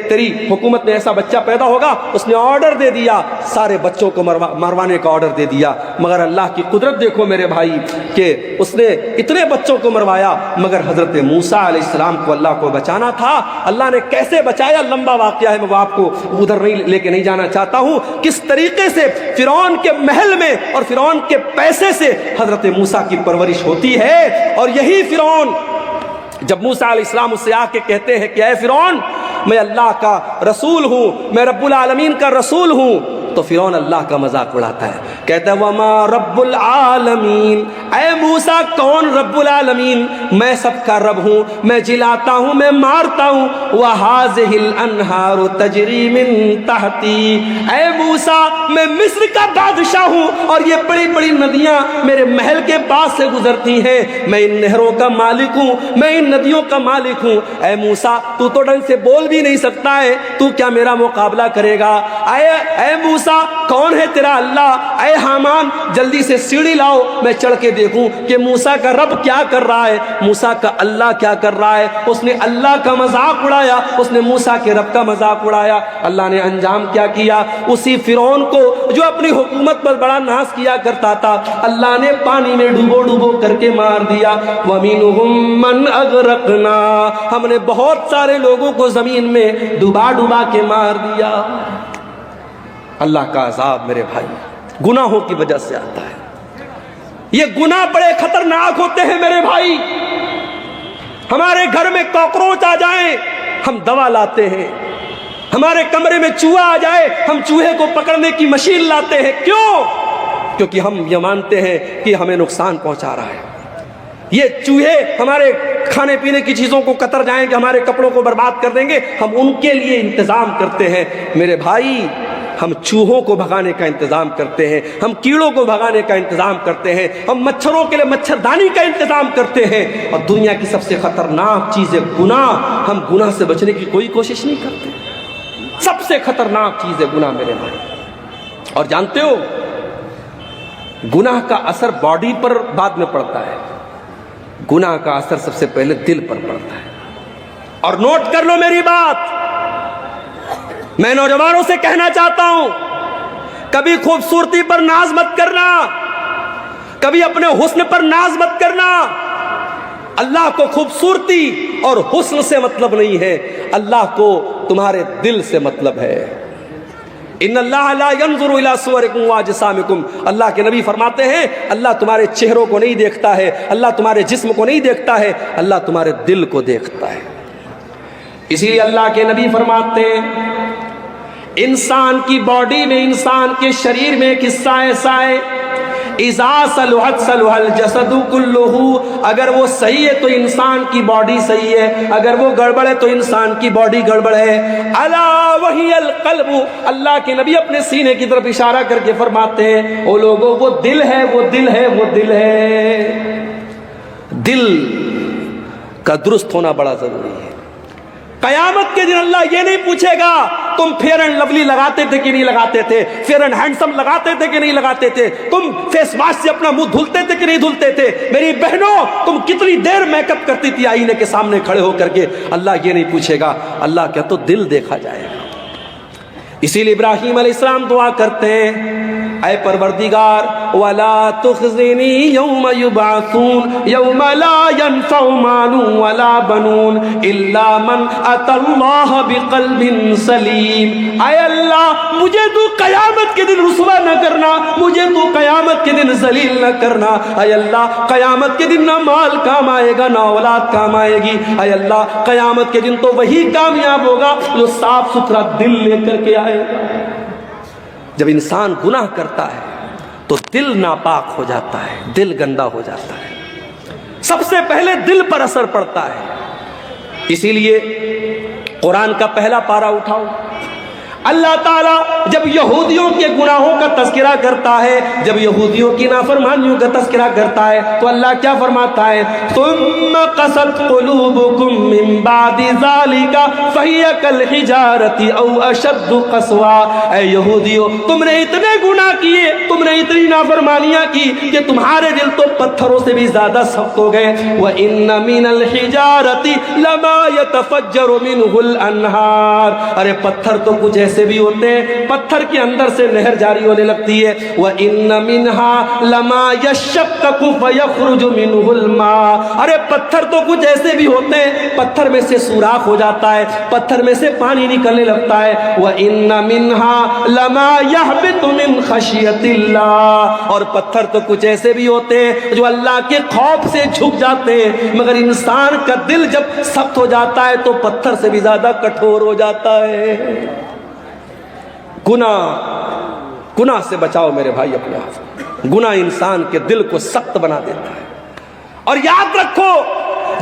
تیری حکومت میں ایسا بچہ پیدا ہوگا، اس نے آرڈر دے دیا، سارے بچوں کو مروانے کا آرڈر دے دیا. مگر اللہ کی قدرت دیکھو میرے بھائی کہ اس نے اتنے بچوں کو مروایا، مگر حضرت موسیٰ علیہ السلام کو اللہ کو بچانا تھا. اللہ نے کیسے بچایا لمبا واقعہ ہے، میں وہ آپ کو ادھر لے کے نہیں جانا چاہتا ہوں. کس طریقے سے فرعون کے محل میں اور فرعون کے پیسے سے حضرت موسیٰ کی پرورش ہوتی ہے. اور یہی فرعون جب موسیٰ علیہ السلام اس سے آ کے کہتے ہیں کہ اے فرعون، میں اللہ کا رسول ہوں، میں رب العالمین کا رسول ہوں، تو فرعون اللہ کا مذاق اڑاتا ہے، کہتا ہے وما رب العالمین، اے موسیٰ کون رب العالمین؟ میں سب کا رب ہوں، میں جلاتا ہوں، میں مارتا ہوں. وَهَذِهِ الْأَنْهَارُ تَجْرِي مِن تَحْتِي، اے موسیٰ میں مصر کا بادشاہ ہوں اور یہ بڑی بڑی ندیاں میرے محل کے پاس سے گزرتی ہیں. میں ان نہروں کا مالک ہوں، میں ان ندیوں کا مالک ہوں. اے موسیٰ تو ڈھنگ سے بول بھی نہیں سکتا ہے، تو کیا میرا مقابلہ کرے گا؟ اے موسیٰ کون ہے تیرا اللہ؟ اے حامان جلدی سے سیڑھی لاؤ، میں چڑھ کے دیکھوں کہ موسیٰ کا رب کیا کر رہا ہے، موسیٰ کا اللہ کیا کر رہا ہے. اس نے اللہ کا مذاق اڑایا، اس نے موسیٰ کے رب کا مذاق اڑایا. اللہ نے انجام کیا کیا؟ اسی فرعون کو جو اپنی حکومت پر بڑا ناز کیا کرتا تھا، اللہ نے پانی میں ڈوبو ڈوبو کر کے مار دیا. وَمِنْهُمْ مَنْ أَغْرَقْنَا، ہم نے بہت سارے لوگوں کو زمین میں ڈوبا ڈوبا کے مار دیا. اللہ کا عذاب میرے بھائی گناہوں کی وجہ سے آتا ہے. یہ گناہ بڑے خطرناک ہوتے ہیں میرے بھائی. ہمارے گھر میں کاکروچ آ جائیں ہم دوا لاتے ہیں، ہمارے کمرے میں چوہا آ جائے ہم چوہے کو پکڑنے کی مشین لاتے ہیں. کیوں؟ کیونکہ ہم یہ مانتے ہیں کہ ہمیں نقصان پہنچا رہا ہے. یہ چوہے ہمارے کھانے پینے کی چیزوں کو کتر جائیں گے، ہمارے کپڑوں کو برباد کر دیں گے، ہم ان کے لیے انتظام کرتے ہیں. میرے بھائی ہم چوہوں کو بھگانے کا انتظام کرتے ہیں، ہم کیڑوں کو بھگانے کا انتظام کرتے ہیں، ہم مچھروں کے لیے مچھردانی کا انتظام کرتے ہیں. اور دنیا کی سب سے خطرناک چیز ہے گناہ. ہم گناہ سے بچنے کی کوئی کوشش نہیں کرتے. سب سے خطرناک چیز ہے گناہ میرے بھائی. اور جانتے ہو گناہ کا اثر باڈی پر بعد میں پڑتا ہے، گناہ کا اثر سب سے پہلے دل پر پڑتا ہے. اور نوٹ کر لو میری بات، میں نوجوانوں سے کہنا چاہتا ہوں، کبھی خوبصورتی پر ناز مت کرنا، کبھی اپنے حسن پر ناز مت کرنا۔ اللہ کو خوبصورتی اور حسن سے مطلب نہیں ہے، اللہ کو تمہارے دل سے مطلب ہے۔ ان اللہ لا ينظر الى صورکم واجسامکم، اللہ کے نبی فرماتے ہیں اللہ تمہارے چہروں کو نہیں دیکھتا ہے، اللہ تمہارے جسم کو نہیں دیکھتا ہے، اللہ تمہارے دل کو دیکھتا ہے۔ اسی لیے اللہ کے نبی فرماتے ہیں انسان کی باڈی میں، انسان کے شریر میں ایک حصہ ایسا ہے اذا صلحت صلح الجسد کلہ، اگر وہ صحیح ہے تو انسان کی باڈی صحیح ہے، اگر وہ گڑبڑ ہے تو انسان کی باڈی گڑبڑ ہے۔ الا وہی القلب، اللہ کے نبی اپنے سینے کی طرف اشارہ کر کے فرماتے ہیں او لوگوں وہ دل ہے، وہ دل ہے، وہ دل ہے۔ دل کا درست ہونا بڑا ضروری ہے۔ قیامت کے دن اللہ یہ نہیں پوچھے گا تم فیئر اینڈ لولی لگاتے تھے کہ نہیں لگاتے تھے، فیئر اینڈ ہینڈسم لگاتے تھے کہ نہیں لگاتے تھے، تم فیس واش سے اپنا منہ دھلتے تھے کہ نہیں دھلتے تھے، میری بہنوں تم کتنی دیر میک اپ کرتی تھی آئینے کے سامنے کھڑے ہو کر کے، اللہ یہ نہیں پوچھے گا، اللہ کیا تو دل دیکھا جائے گا۔ اسی لیے ابراہیم علیہ السلام دعا کرتے ہیں اے پروردگار ولا تخزنی یوم یبعثون یوم لا ينفع مال ولا بنون الا من اتى اللہ بقلب سلیم، اے اللہ مجھے تو قیامت کے دن رسوا نہ کرنا، مجھے تو قیامت کے دن ذلیل نہ کرنا، اے اللہ قیامت کے دن نہ مال کام آئے گا نہ اولاد کام آئے گی، اے اللہ قیامت کے دن تو وہی کامیاب ہوگا جو صاف ستھرا دل لے کر کے آئے گا۔ جب انسان گناہ کرتا ہے تو دل ناپاک ہو جاتا ہے، دل گندا ہو جاتا ہے، سب سے پہلے دل پر اثر پڑتا ہے۔ اسی لیے قرآن کا پہلا پارہ اٹھاؤ، اللہ تعالیٰ جب یہودیوں کے گناہوں کا تذکرہ کرتا ہے، جب یہودیوں کی نافرمانیوں کا تذکرہ کرتا ہے تو اللہ کیا فرماتا ہے ثم قست قلوبکم من بعد ذالک فہی کالحجارۃ او اشد قسوا، اے یہودیوں تم نے اتنے گناہ کیے، تم نے اتنی نافرمانیاں کی کہ تمہارے دل تو پتھروں سے بھی زیادہ سخت ہو گئے۔ وَإِنَّ مِنَ الْحِجَارَةِ لَمَا يَتَفَجَّرُ مِنْهُ الْأَنْهَارُ، ارے پتھر تو کچھ ایسے بھی ہوتے ہیں پتھر کے اندر سے نہر جاری ہونے لگتی ہے۔ وَإِنَّ مِنْهَا لَمَا يَشَّقَّقُ فَيَخْرُجُ مِنْهُ الْمَاءُ، ارے پتھر تو کچھ ایسے بھی ہوتے ہیں پتھر میں سے سوراخ ہو جاتا ہے، پتھر میں سے پانی نکلنے لگتا ہے۔ وَإِنَّ مِنْهَا لَمَا يَهْبِطُ مِنْ خَشْيَةِ اللَّهِ، اور پتھر تو کچھ ایسے بھی ہوتے ہیں جو اللہ کے خوف سے جھک جاتے ہیں، مگر انسان کا دل جب سخت ہو جاتا ہے تو پتھر سے بھی زیادہ کٹھور ہو جاتا ہے۔ گناہ سے بچاؤ میرے بھائی اپنے آپ، گناہ انسان کے دل کو سخت بنا دیتا ہے۔ اور یاد رکھو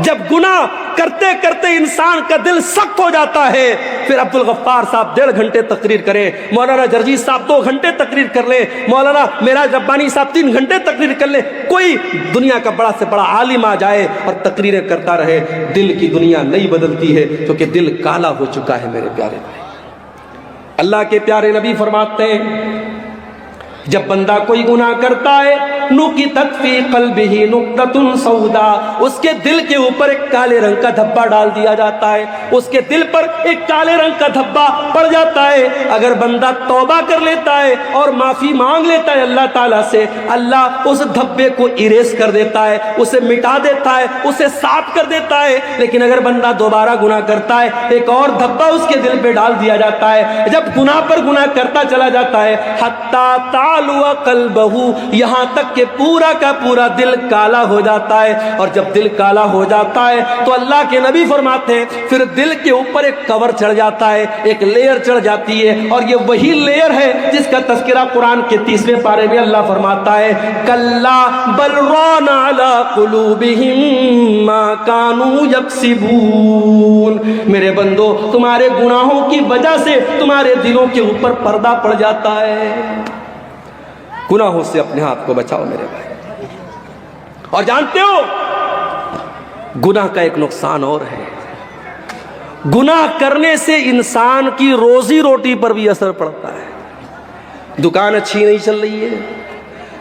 جب گناہ کرتے کرتے انسان کا دل سخت ہو جاتا ہے، پھر عبد الغفار صاحب 1.5 گھنٹے تقریر کریں، مولانا جرجی صاحب 2 گھنٹے تقریر کر لیں، مولانا معراج ربانی صاحب 3 گھنٹے تقریر کر لیں، کوئی دنیا کا بڑا سے بڑا عالم آ جائے اور تقریریں کرتا رہے، دل کی دنیا نہیں بدلتی ہے کیونکہ دل کالا ہو چکا ہے میرے پیارے بھائی۔ اللہ کے پیارے نبی فرماتے ہیں جب بندہ کوئی گناہ کرتا ہے نُقِطَتْ فِي قَلْبِهِ نُقْطَةٌ سَوْدَاء، اس کے دل کے اوپر ایک کالے رنگ کا دھبا ڈال دیا جاتا ہے، اس کے دل پر ایک کالے رنگ کا دھبا پڑ جاتا ہے۔ اگر بندہ توبہ کر لیتا ہے اور معافی مانگ لیتا ہے اللہ تعالیٰ سے، اللہ اس دھبے کو اریز کر دیتا ہے، اسے مٹا دیتا ہے، اسے صاف کر دیتا ہے۔ لیکن اگر بندہ دوبارہ گناہ کرتا ہے ایک اور دھبا اس کے دل پہ ڈال دیا جاتا ہے، جب گناہ پر گناہ کرتا چلا جاتا ہے حتی قلبہ، یہاں تک کہ پورا کا پورا دل کالا ہو جاتا ہے۔ اور جب دل کالا ہو جاتا ہے تو اللہ کے نبی فرماتے ہیں پھر دل کے اوپر ایک کور چڑھ جاتا ہے، ایک لیئر چڑھ جاتی ہے، اور یہ وہی لیئر ہے جس کا تذکرہ قرآن کے 30ویں پارے میں اللہ فرماتا ہے کلا بل ران علی قلوبہم ما کانوا یکسبون، میرے بندو تمہارے گناہوں کی وجہ سے تمہارے دلوں کے اوپر پردہ پڑ جاتا ہے۔ گناہوں سے اپنے آپ کو بچاؤ میرے بھائی۔ اور جانتے ہو گناہ کا ایک نقصان اور ہے، گناہ کرنے سے انسان کی روزی روٹی پر بھی اثر پڑتا ہے۔ دکان اچھی نہیں چل رہی ہے،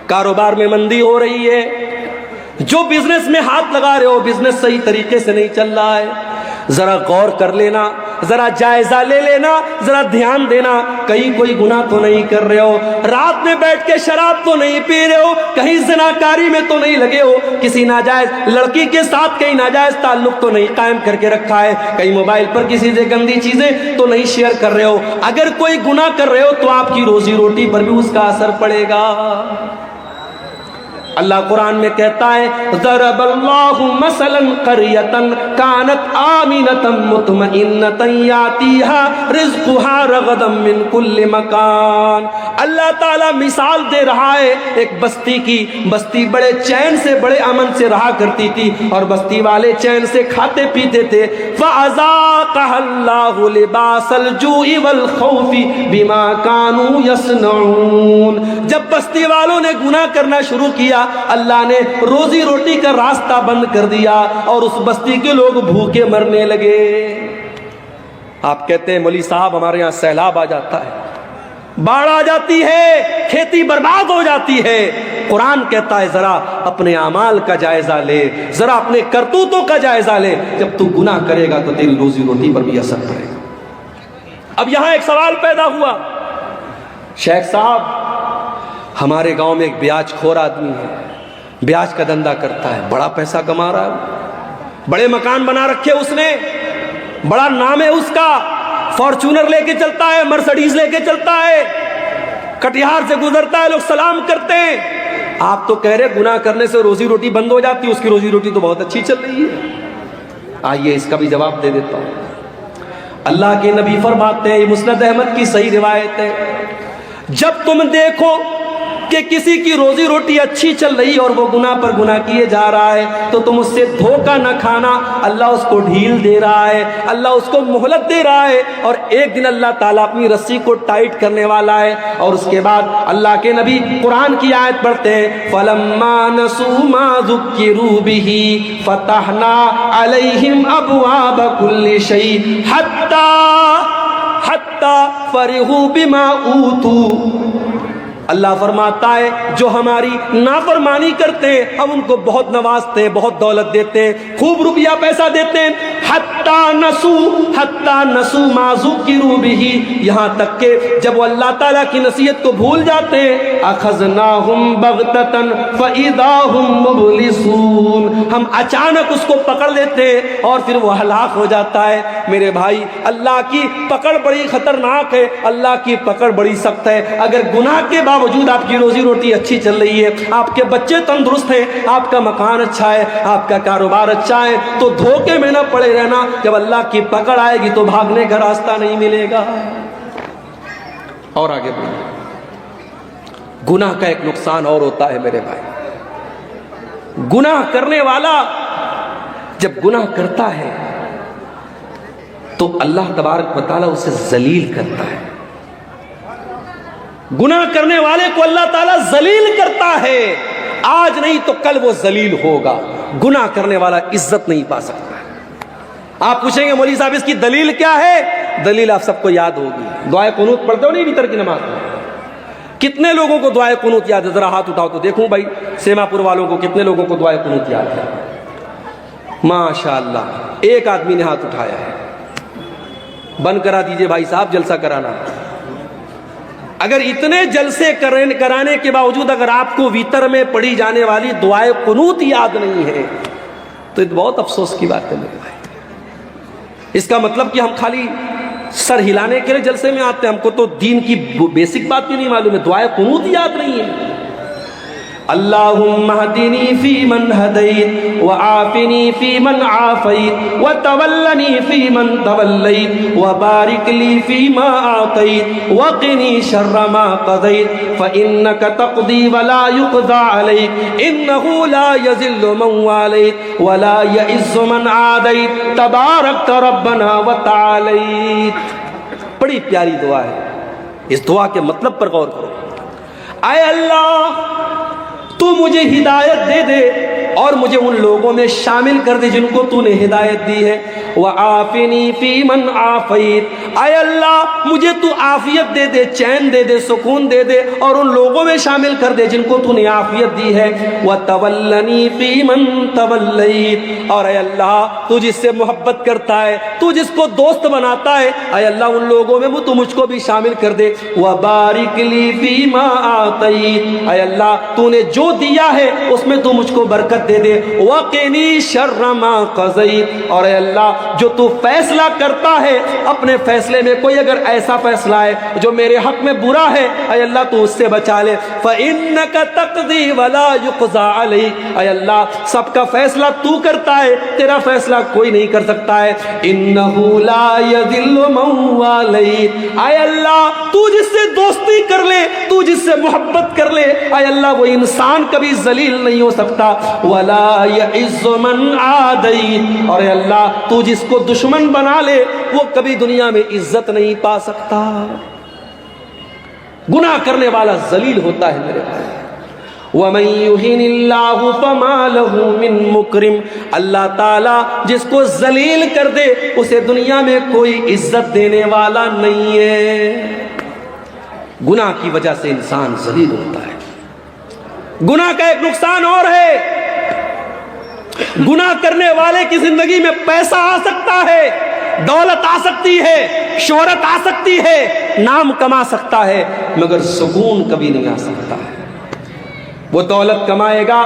کاروبار میں مندی ہو رہی ہے، جو بزنس میں ہاتھ لگا رہے ہو بزنس صحیح طریقے سے نہیں چل رہا ہے، ذرا غور کر لینا ذرا جائزہ لے لینا، ذرا دھیان دینا، کہیں کوئی گناہ تو نہیں کر رہے ہو، رات میں بیٹھ کے شراب تو نہیں پی رہے ہو، کہیں زناکاری میں تو نہیں لگے ہو، کسی ناجائز لڑکی کے ساتھ کہیں ناجائز تعلق تو نہیں قائم کر کے رکھا ہے، کہیں موبائل پر کسی سے گندی چیزیں تو نہیں شیئر کر رہے ہو۔ اگر کوئی گناہ کر رہے ہو تو آپ کی روزی روٹی پر بھی اس کا اثر پڑے گا۔ اللہ قرآن میں کہتا ہے ضرب اللہ مثلا قریۃ کانت آمنۃ مطمئنۃ یاتیھا رزقھا رغدا من کل مکان۔ اللہ تعالیٰ مثال دے رہا ہے ایک بستی کی، بستی بڑے چین سے بڑے امن سے رہا کرتی تھی اور بستی والے چین سے کھاتے پیتے تھے۔ فَأَذَاقَهَا اللَّهُ لِبَاسَ الْجُوعِ وَالْخَوْفِ بِمَا كَانُوا يَصْنَعُونَ۔ جب بستی والوں نے گناہ کرنا شروع کیا، اللہ نے روزی روٹی کا راستہ بند کر دیا اور اس بستی کے لوگ بھوکے مرنے لگے۔ آپ کہتے ہیں مولوی صاحب ہمارے یہاں سیلاب آ جاتا ہے، باڑھ آ جاتی ہے، کھیتی برباد ہو جاتی ہے۔ قرآن کہتا ہے ذرا اپنے اعمال کا جائزہ لے، ذرا اپنے کرتوتوں کا جائزہ لے، جب تو گناہ کرے گا تو تیری روزی روٹی پر بھی اثر پڑے گا۔ اب یہاں ایک سوال پیدا ہوا، شیخ صاحب ہمارے گاؤں میں ایک بیاج خور آدمی ہے، بیاج کا دھندا کرتا ہے، بڑا پیسہ کما رہا ہے، بڑے مکان بنا رکھے اس نے، بڑا نام ہے اس کا، فارچونر لے کے چلتا ہے، مرسڈیز لے کے چلتا ہے، کٹیہار سے گزرتا ہے لوگ سلام کرتے ہیں۔ آپ تو کہہ رہے گناہ کرنے سے روزی روٹی بند ہو جاتی، اس کی روزی روٹی تو بہت اچھی چل رہی ہے۔ آئیے اس کا بھی جواب دے دیتا ہوں۔ اللہ کے نبی فرماتے ہیں، یہ مسند احمد کی صحیح روایت ہے، جب تم دیکھو کہ کسی کی روزی روٹی اچھی چل رہی اور وہ گناہ پر گناہ کیے جا رہا ہے تو تم اس سے دھوکہ نہ کھانا، اللہ اس کو ڈھیل دے رہا ہے، اللہ اس کو مہلت دے رہا ہے، اور ایک دن اللہ تعالیٰ اپنی رسی کو ٹائٹ کرنے والا ہے۔ اور اس کے بعد اللہ کے نبی قرآن کی آیت پڑھتے ہیں فَلَمَّا نَسُوا مَا ذُكِّرُوا بِهِ فَتَحْنَا عَلَيْهِمْ أَبْوَابَ كُلِّ شَيْءٍ حَتَّى فَرِحُوا بِمَا أُوتُوا۔ اللہ فرماتا ہے جو ہماری نافرمانی کرتے ہیں ہم ان کو بہت نوازتے ہیں، بہت دولت دیتے ہیں، خوب روپیہ پیسہ دیتے ہیں۔ حتی نسوا ما ذکروا بہ، یہاں تک کہ جب وہ اللہ تعالیٰ کی نصیحت کو بھول جاتے ہیں اخذناہم بغتۃ فاذا ہم مبلسون، ہم اچانک اس کو پکڑ لیتے ہیں اور پھر وہ ہلاک ہو جاتا ہے۔ میرے بھائی اللہ کی پکڑ بڑی خطرناک ہے، اللہ کی پکڑ بڑی سخت ہے۔ اگر گناہ کے باوجود آپ کی روزی روٹی اچھی چل رہی ہے، آپ کے بچے تندرست ہیں، آپ کا مکان اچھا ہے، آپ کا کاروبار اچھا ہے، تو دھوکے میں نہ پڑے رہنا، جب اللہ کی پکڑ آئے گی تو بھاگنے کا راستہ نہیں ملے گا۔ اور آگے بڑھیں، گناہ کا ایک نقصان اور ہوتا ہے میرے بھائی، گناہ کرنے والا جب گناہ کرتا ہے تو اللہ تبارک و تعالیٰ اسے ذلیل کرتا ہے۔ گناہ کرنے والے کو اللہ تعالیٰ ذلیل کرتا ہے، آج نہیں تو کل وہ ذلیل ہوگا۔ گناہ کرنے والا عزت نہیں پا سکتا۔ آپ پوچھیں گے مولوی صاحب اس کی دلیل کیا ہے؟ دلیل آپ سب کو یاد ہوگی، دعائے قنوت پڑھتے ہو نہیں وتر کی نماز میں؟ کتنے لوگوں کو دعائے قنوت یاد ہے؟ ذرا ہاتھ اٹھاؤ تو دیکھوں بھائی، سیما پور والوں کو کتنے لوگوں کو دعائے قنوت یاد ہے؟ ماشاءاللہ ایک آدمی نے ہاتھ اٹھایا ہے۔ بند کرا دیجئے بھائی صاحب جلسہ کرانا۔ اگر اتنے جلسے کرانے کے باوجود اگر آپ کو ویتر میں پڑھی جانے والی دعائے قنوت یاد نہیں ہے تو یہ بہت افسوس کی بات ہے میرے بھائی۔ اس کا مطلب کہ ہم خالی سر ہلانے کے لیے جلسے میں آتے ہیں، ہم کو تو دین کی بیسک بات بھی نہیں معلوم ہے، دعائے قنوت یاد نہیں ہے۔ اللہم اہدنی فی من ہدیت وعافنی فی من عافیت وتولنی فی من تولیت وبارک لی فی ما اعطیت وقنی شر ما قضیت فانک تقضی ولا یقضى علیک انہ لا یذل من والیت ولا یعز من عادیت تبارکت ربنا وتعالیت۔ بڑی پیاری دعا ہے، اس دعا کے مطلب پر غور کرو۔ اے اللہ تو مجھے ہدایت دے دے اور مجھے ان لوگوں میں شامل کر دے جن کو تو نے ہدایت دی ہے۔ وعافنی فی من عافیت، اے اللہ مجھے تو عافیت دے دے، چین دے دے، سکون دے دے، اور ان لوگوں میں شامل کر دے جن کو تو نے عافیت دی ہے۔ وَتَوَلَّنِي فِي مَن تَوَلَّيْتَ، اور اے اللہ تو جس سے محبت کرتا ہے، تو جس کو دوست بناتا ہے، اے اللہ ان لوگوں میں تو مجھ کو بھی شامل کر دے۔ وَبَارِكْ لِي فِي مَا آتَيْتَ، اے اللہ تو نے جو دیا ہے اس میں تو مجھ کو برکت دے دے۔ وَقِنِي شَرَّ مَا قَضَيْتَ، اور اے اللہ جو تو فیصلہ کرتا ہے اپنے فیصلے میں کوئی اگر ایسا فیصلہ ہے جو میرے حق میں برا ہے، اے اللہ تو اس سے بچا لے۔ فَإِنَّكَ تَقْضِي وَلَا يُقْضَى عَلَيْكَ، اے اللہ سب کا فیصلہ تو کرتا ہے، تیرا فیصلہ کوئی نہیں کر سکتا ہے۔ إِنَّهُ لَا يَذِلُّ مَن وَالَيْتَ، اے اللہ تو جس سے دوستی کر لے، تو جس سے محبت کر لے، اے اللہ وہ انسان کبھی ذلیل نہیں ہو سکتا۔ وَلَا يَعِزُّ مَن عَادَيْتَ، اور اے اللہ تو جس کو دشمن بنا لے وہ کبھی دنیا میں عزت نہیں پا سکتا۔ گناہ کرنے والا ذلیل ہوتا ہے میرے بھائی۔ وَمَن يُهِنِ اللَّهُ فَمَا لَهُ مِن مُكْرِمٍ، اللہ تعالیٰ جس کو ذلیل کر دے اسے دنیا میں کوئی عزت دینے والا نہیں ہے۔ گناہ کی وجہ سے انسان ذلیل ہوتا ہے۔ گناہ کا ایک نقصان اور ہے، گناہ کرنے والے کی زندگی میں پیسہ آ سکتا ہے، دولت آ سکتی ہے، شہرت آ سکتی ہے، نام کما سکتا ہے، مگر سکون کبھی نہیں آ سکتا ہے۔ وہ دولت کمائے گا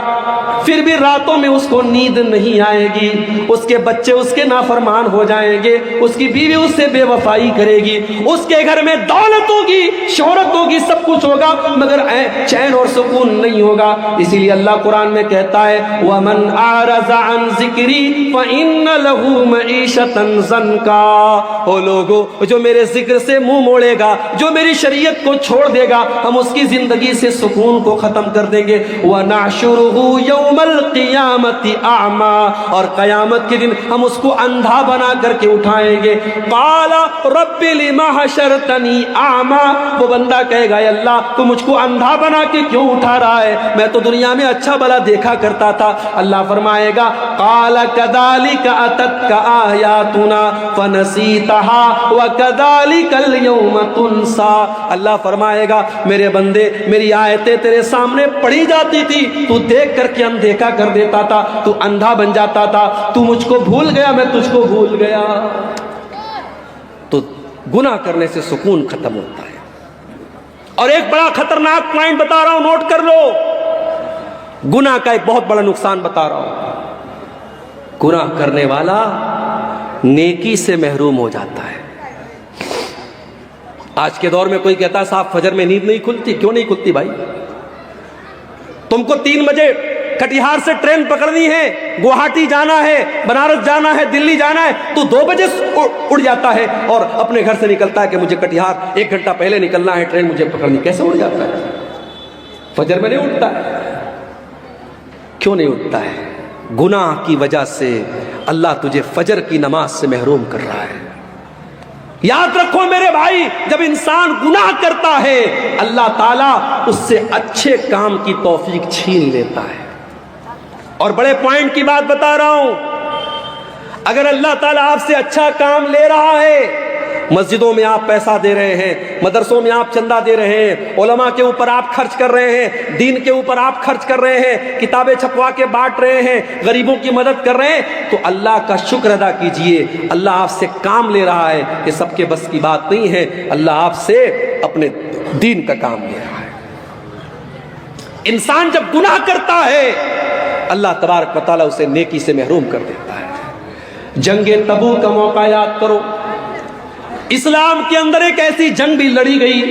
پھر بھی راتوں میں اس کو نیند نہیں آئے گی، اس کے بچے اس کے نافرمان ہو جائیں گے، اس کی بیوی اس سے بے وفائی کرے گی، اس کے گھر میں دولت ہوگی، شہرت ہوگی، سب کچھ ہوگا، مگر چین اور سکون نہیں ہوگا۔ اسی لیے اللہ قرآن میں کہتا ہے وَمَنْ أَعْرَضَ عَنْ ذِكْرِي فَإِنَّ لَهُ مَعِيشَةً ضَنْكًا، وہ لوگوں جو میرے ذکر سے منہ موڑے گا، جو میری شریعت کو چھوڑ دے گا، ہم اس کی زندگی سے سکون کو ختم کر دیں گے۔ وَنَحْشُرُهُ يَوْمَ الْقِيَامَةِ أَعْمَى، اور قیامت کے دن ہم اس کو اندھا بنا کر کے اٹھائیں گے۔ قَالَ رَبِّ لِمَ حَشَرْتَنِي أَعْمَى، وہ بندہ کہے گا اے اللہ تو مجھ کو اندھا بنا کے کیوں اٹھا رہا ہے، میں تو دنیا میں اچھا بھلا دیکھا کرتا تھا۔ اللہ فرمائے گا قَالَ كَذَلِكَ أَتَتْكَ آيَاتُنَا فَنَسِيتَهَا وَكَذَلِكَ الْيَوْمَ تُنْسَى، اللہ فرمائے گا میرے بندے میری آیتیں تیرے سامنے پڑھی جاتی تھی، تو دیکھ کر کے اندیکھا کر دیتا تھا، تو اندھا بن جاتا تھا، تو مجھ کو بھول گیا، میں تجھ کو بھول گیا۔ تو گناہ کرنے سے سکون ختم ہوتا ہے۔ اور ایک بڑا خطرناک پوائنٹ بتا رہا ہوں، نوٹ کر لو، گناہ کا ایک بہت بڑا نقصان بتا رہا ہوں، گناہ کرنے والا نیکی سے محروم ہو جاتا ہے۔ آج کے دور میں کوئی کہتا ہے صاحب فجر میں نیند نہیں کھلتی، کیوں نہیں کھلتی بھائی؟ تم کو 3 بجے کٹیہار سے ٹرین پکڑنی ہے، گوہاٹی جانا ہے، بنارس جانا ہے، دلی جانا ہے، تو 2 بجے اڑ جاتا ہے اور اپنے گھر سے نکلتا ہے کہ مجھے کٹیہار 1 گھنٹہ پہلے نکلنا ہے، ٹرین مجھے پکڑنی۔ کیسے اڑ جاتا ہے؟ فجر میں نہیں اٹھتا ہے۔ کیوں نہیں اٹھتا ہے؟ گناہ کی وجہ سے اللہ تجھے فجر کی نماز سے محروم کر رہا ہے۔ یاد رکھو میرے بھائی، جب انسان گناہ کرتا ہے اللہ تعالیٰ اس سے اچھے کام کی توفیق چھین لیتا ہے۔ اور بڑے پوائنٹ کی بات بتا رہا ہوں، اگر اللہ تعالیٰ آپ سے اچھا کام لے رہا ہے، مسجدوں میں آپ پیسہ دے رہے ہیں، مدرسوں میں آپ چندہ دے رہے ہیں، علماء کے اوپر آپ خرچ کر رہے ہیں، دین کے اوپر آپ خرچ کر رہے ہیں، کتابیں چھپوا کے بانٹ رہے ہیں، غریبوں کی مدد کر رہے ہیں، تو اللہ کا شکر ادا کیجئے، اللہ آپ سے کام لے رہا ہے، یہ سب کے بس کی بات نہیں ہے، اللہ آپ سے اپنے دین کا کام لے رہا ہے۔ انسان جب گناہ کرتا ہے اللہ تبارک و تعالیٰ اسے نیکی سے محروم کر دیتا ہے۔ جنگ تبوک کا موقع یاد کرو، اسلام کے اندر ایک ایسی جنگ بھی لڑی گئی،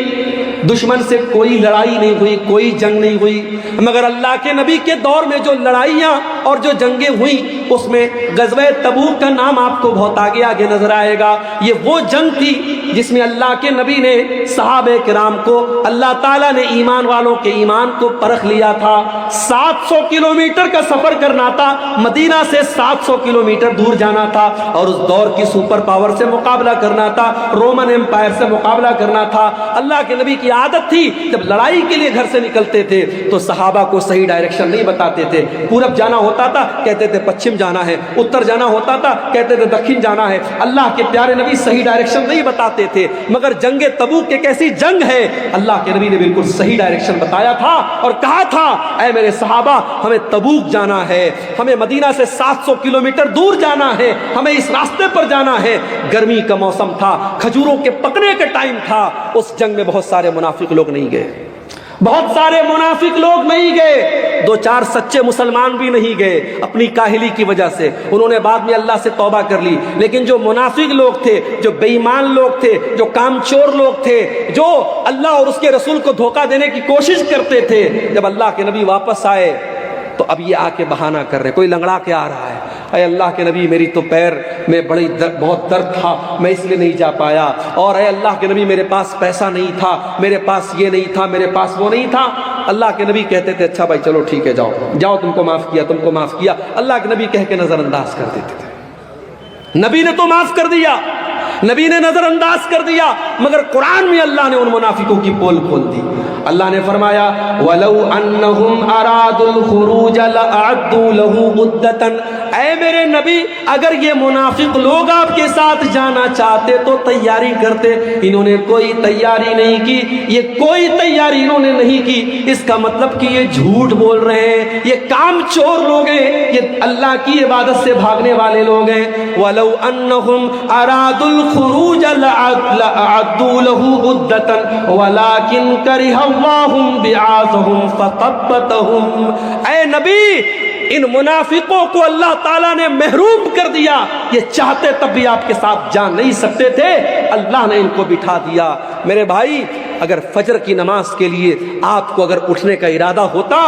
دشمن سے کوئی لڑائی نہیں ہوئی، کوئی جنگ نہیں ہوئی، مگر اللہ کے نبی کے دور میں جو لڑائیاں اور جو جنگیں ہوئیں اس میں غزوہ تبوک کا نام آپ کو بہت آگے آگے نظر آئے گا۔ یہ وہ جنگ تھی جس میں اللہ کے نبی نے صحابہ کرام کو، اللہ تعالیٰ نے ایمان والوں کے ایمان کو پرکھ لیا تھا۔ 700 کلومیٹر کا سفر کرنا تھا، مدینہ سے 700 کلومیٹر دور جانا تھا، اور اس دور کی سپر پاور سے مقابلہ کرنا تھا۔ رومن ایمپائر سے مقابلہ کرنا تھا. اللہ کے نبی کی عادت تھی جب لڑائی کے لیے گھر سے نکلتے تھے تو صحابہ کو صحیح ڈائریکشن نہیں بتاتے تھے. پورب جانا ہوتا تھا کہتے تھے پچھم جانا ہے, اتر جانا ہوتا تھا کہتے تھے دکھن جانا ہے. اللہ کے پیارے نبی صحیح ڈائریکشن نہیں بتاتے تھے, مگر جنگ تبوک ایک ایسی جنگ ہے اللہ کے نبی نے بالکل صحیح ڈائریکشن بتایا تھا اور کہا تھا اے میرے صحابہ ہمیں تبوک جانا ہے, ہمیں مدینہ سے 700 کلومیٹر دور جانا ہے, ہمیں اس راستے پر جانا ہے. گرمی کا موسم تھا, کھجوروں کے پکنے کا ٹائم تھا. اس جنگ میں بہت سارے منافق لوگ نہیں گئے, بہت سارے منافق لوگ نہیں گئے, 2-4 سچے مسلمان بھی نہیں گئے اپنی کاہلی کی وجہ سے. انہوں نے بعد میں اللہ سے توبہ کر لی, لیکن جو منافق لوگ تھے, جو بے ایمان لوگ تھے, جو کام چور لوگ تھے, جو اللہ اور اس کے رسول کو دھوکہ دینے کی کوشش کرتے تھے, جب اللہ کے نبی واپس آئے تو اب یہ آ کے بہانہ کر رہے, کوئی لنگڑا کے آ رہا ہے, اے اللہ کے نبی میری تو پیر میں بہت درد تھا میں اس لیے نہیں جا پایا, اور اے اللہ کے نبی میرے پاس پیسہ نہیں تھا, میرے پاس یہ نہیں تھا, میرے پاس وہ نہیں تھا. اللہ کے نبی کہتے تھے اچھا بھائی چلو ٹھیک ہے جاؤ جاؤ, تم کو معاف کیا, تم کو معاف کیا. اللہ کے نبی کہہ کے نظر انداز کر دیتے تھے. نبی نے تو معاف کر دیا, نبی نے نظر انداز کر دیا, مگر قرآن میں اللہ نے ان منافقوں کی پول کھول دی. اللہ نے فرمایا وَلَوْ أَنَّهُمْ أَرَادُوا الْخُرُوجَ لَأَعَدُّوا لَهُ عُدَّةً, اے میرے نبی اگر یہ منافق لوگ آپ کے ساتھ جانا چاہتے تو تیاری کرتے. انہوں نے کوئی تیاری نہیں کی, یہ کوئی تیاری انہوں نے نہیں کی. اس کا مطلب کہ یہ جھوٹ بول رہے ہیں, یہ کام چور لوگ ہیں, یہ اللہ کی عبادت سے بھاگنے والے لوگ ہیں. وَلَوْ أَنَّهُمْ أَرَادُوا الْخُرُوجَ لَأَعَدُّوا لَهُ عُدَّةً وَلَكِنْ كَرِهَ اللَّهُ بِعَاثَهُمْ فَثَبَّتَهُمْ. اے نبی ان منافقوں کو اللہ تعالیٰ نے محروم کر دیا, یہ چاہتے تب بھی آپ کے ساتھ جا نہیں سکتے تھے, اللہ نے ان کو بٹھا دیا. میرے بھائی اگر فجر کی نماز کے لیے آپ کو اگر اٹھنے کا ارادہ ہوتا,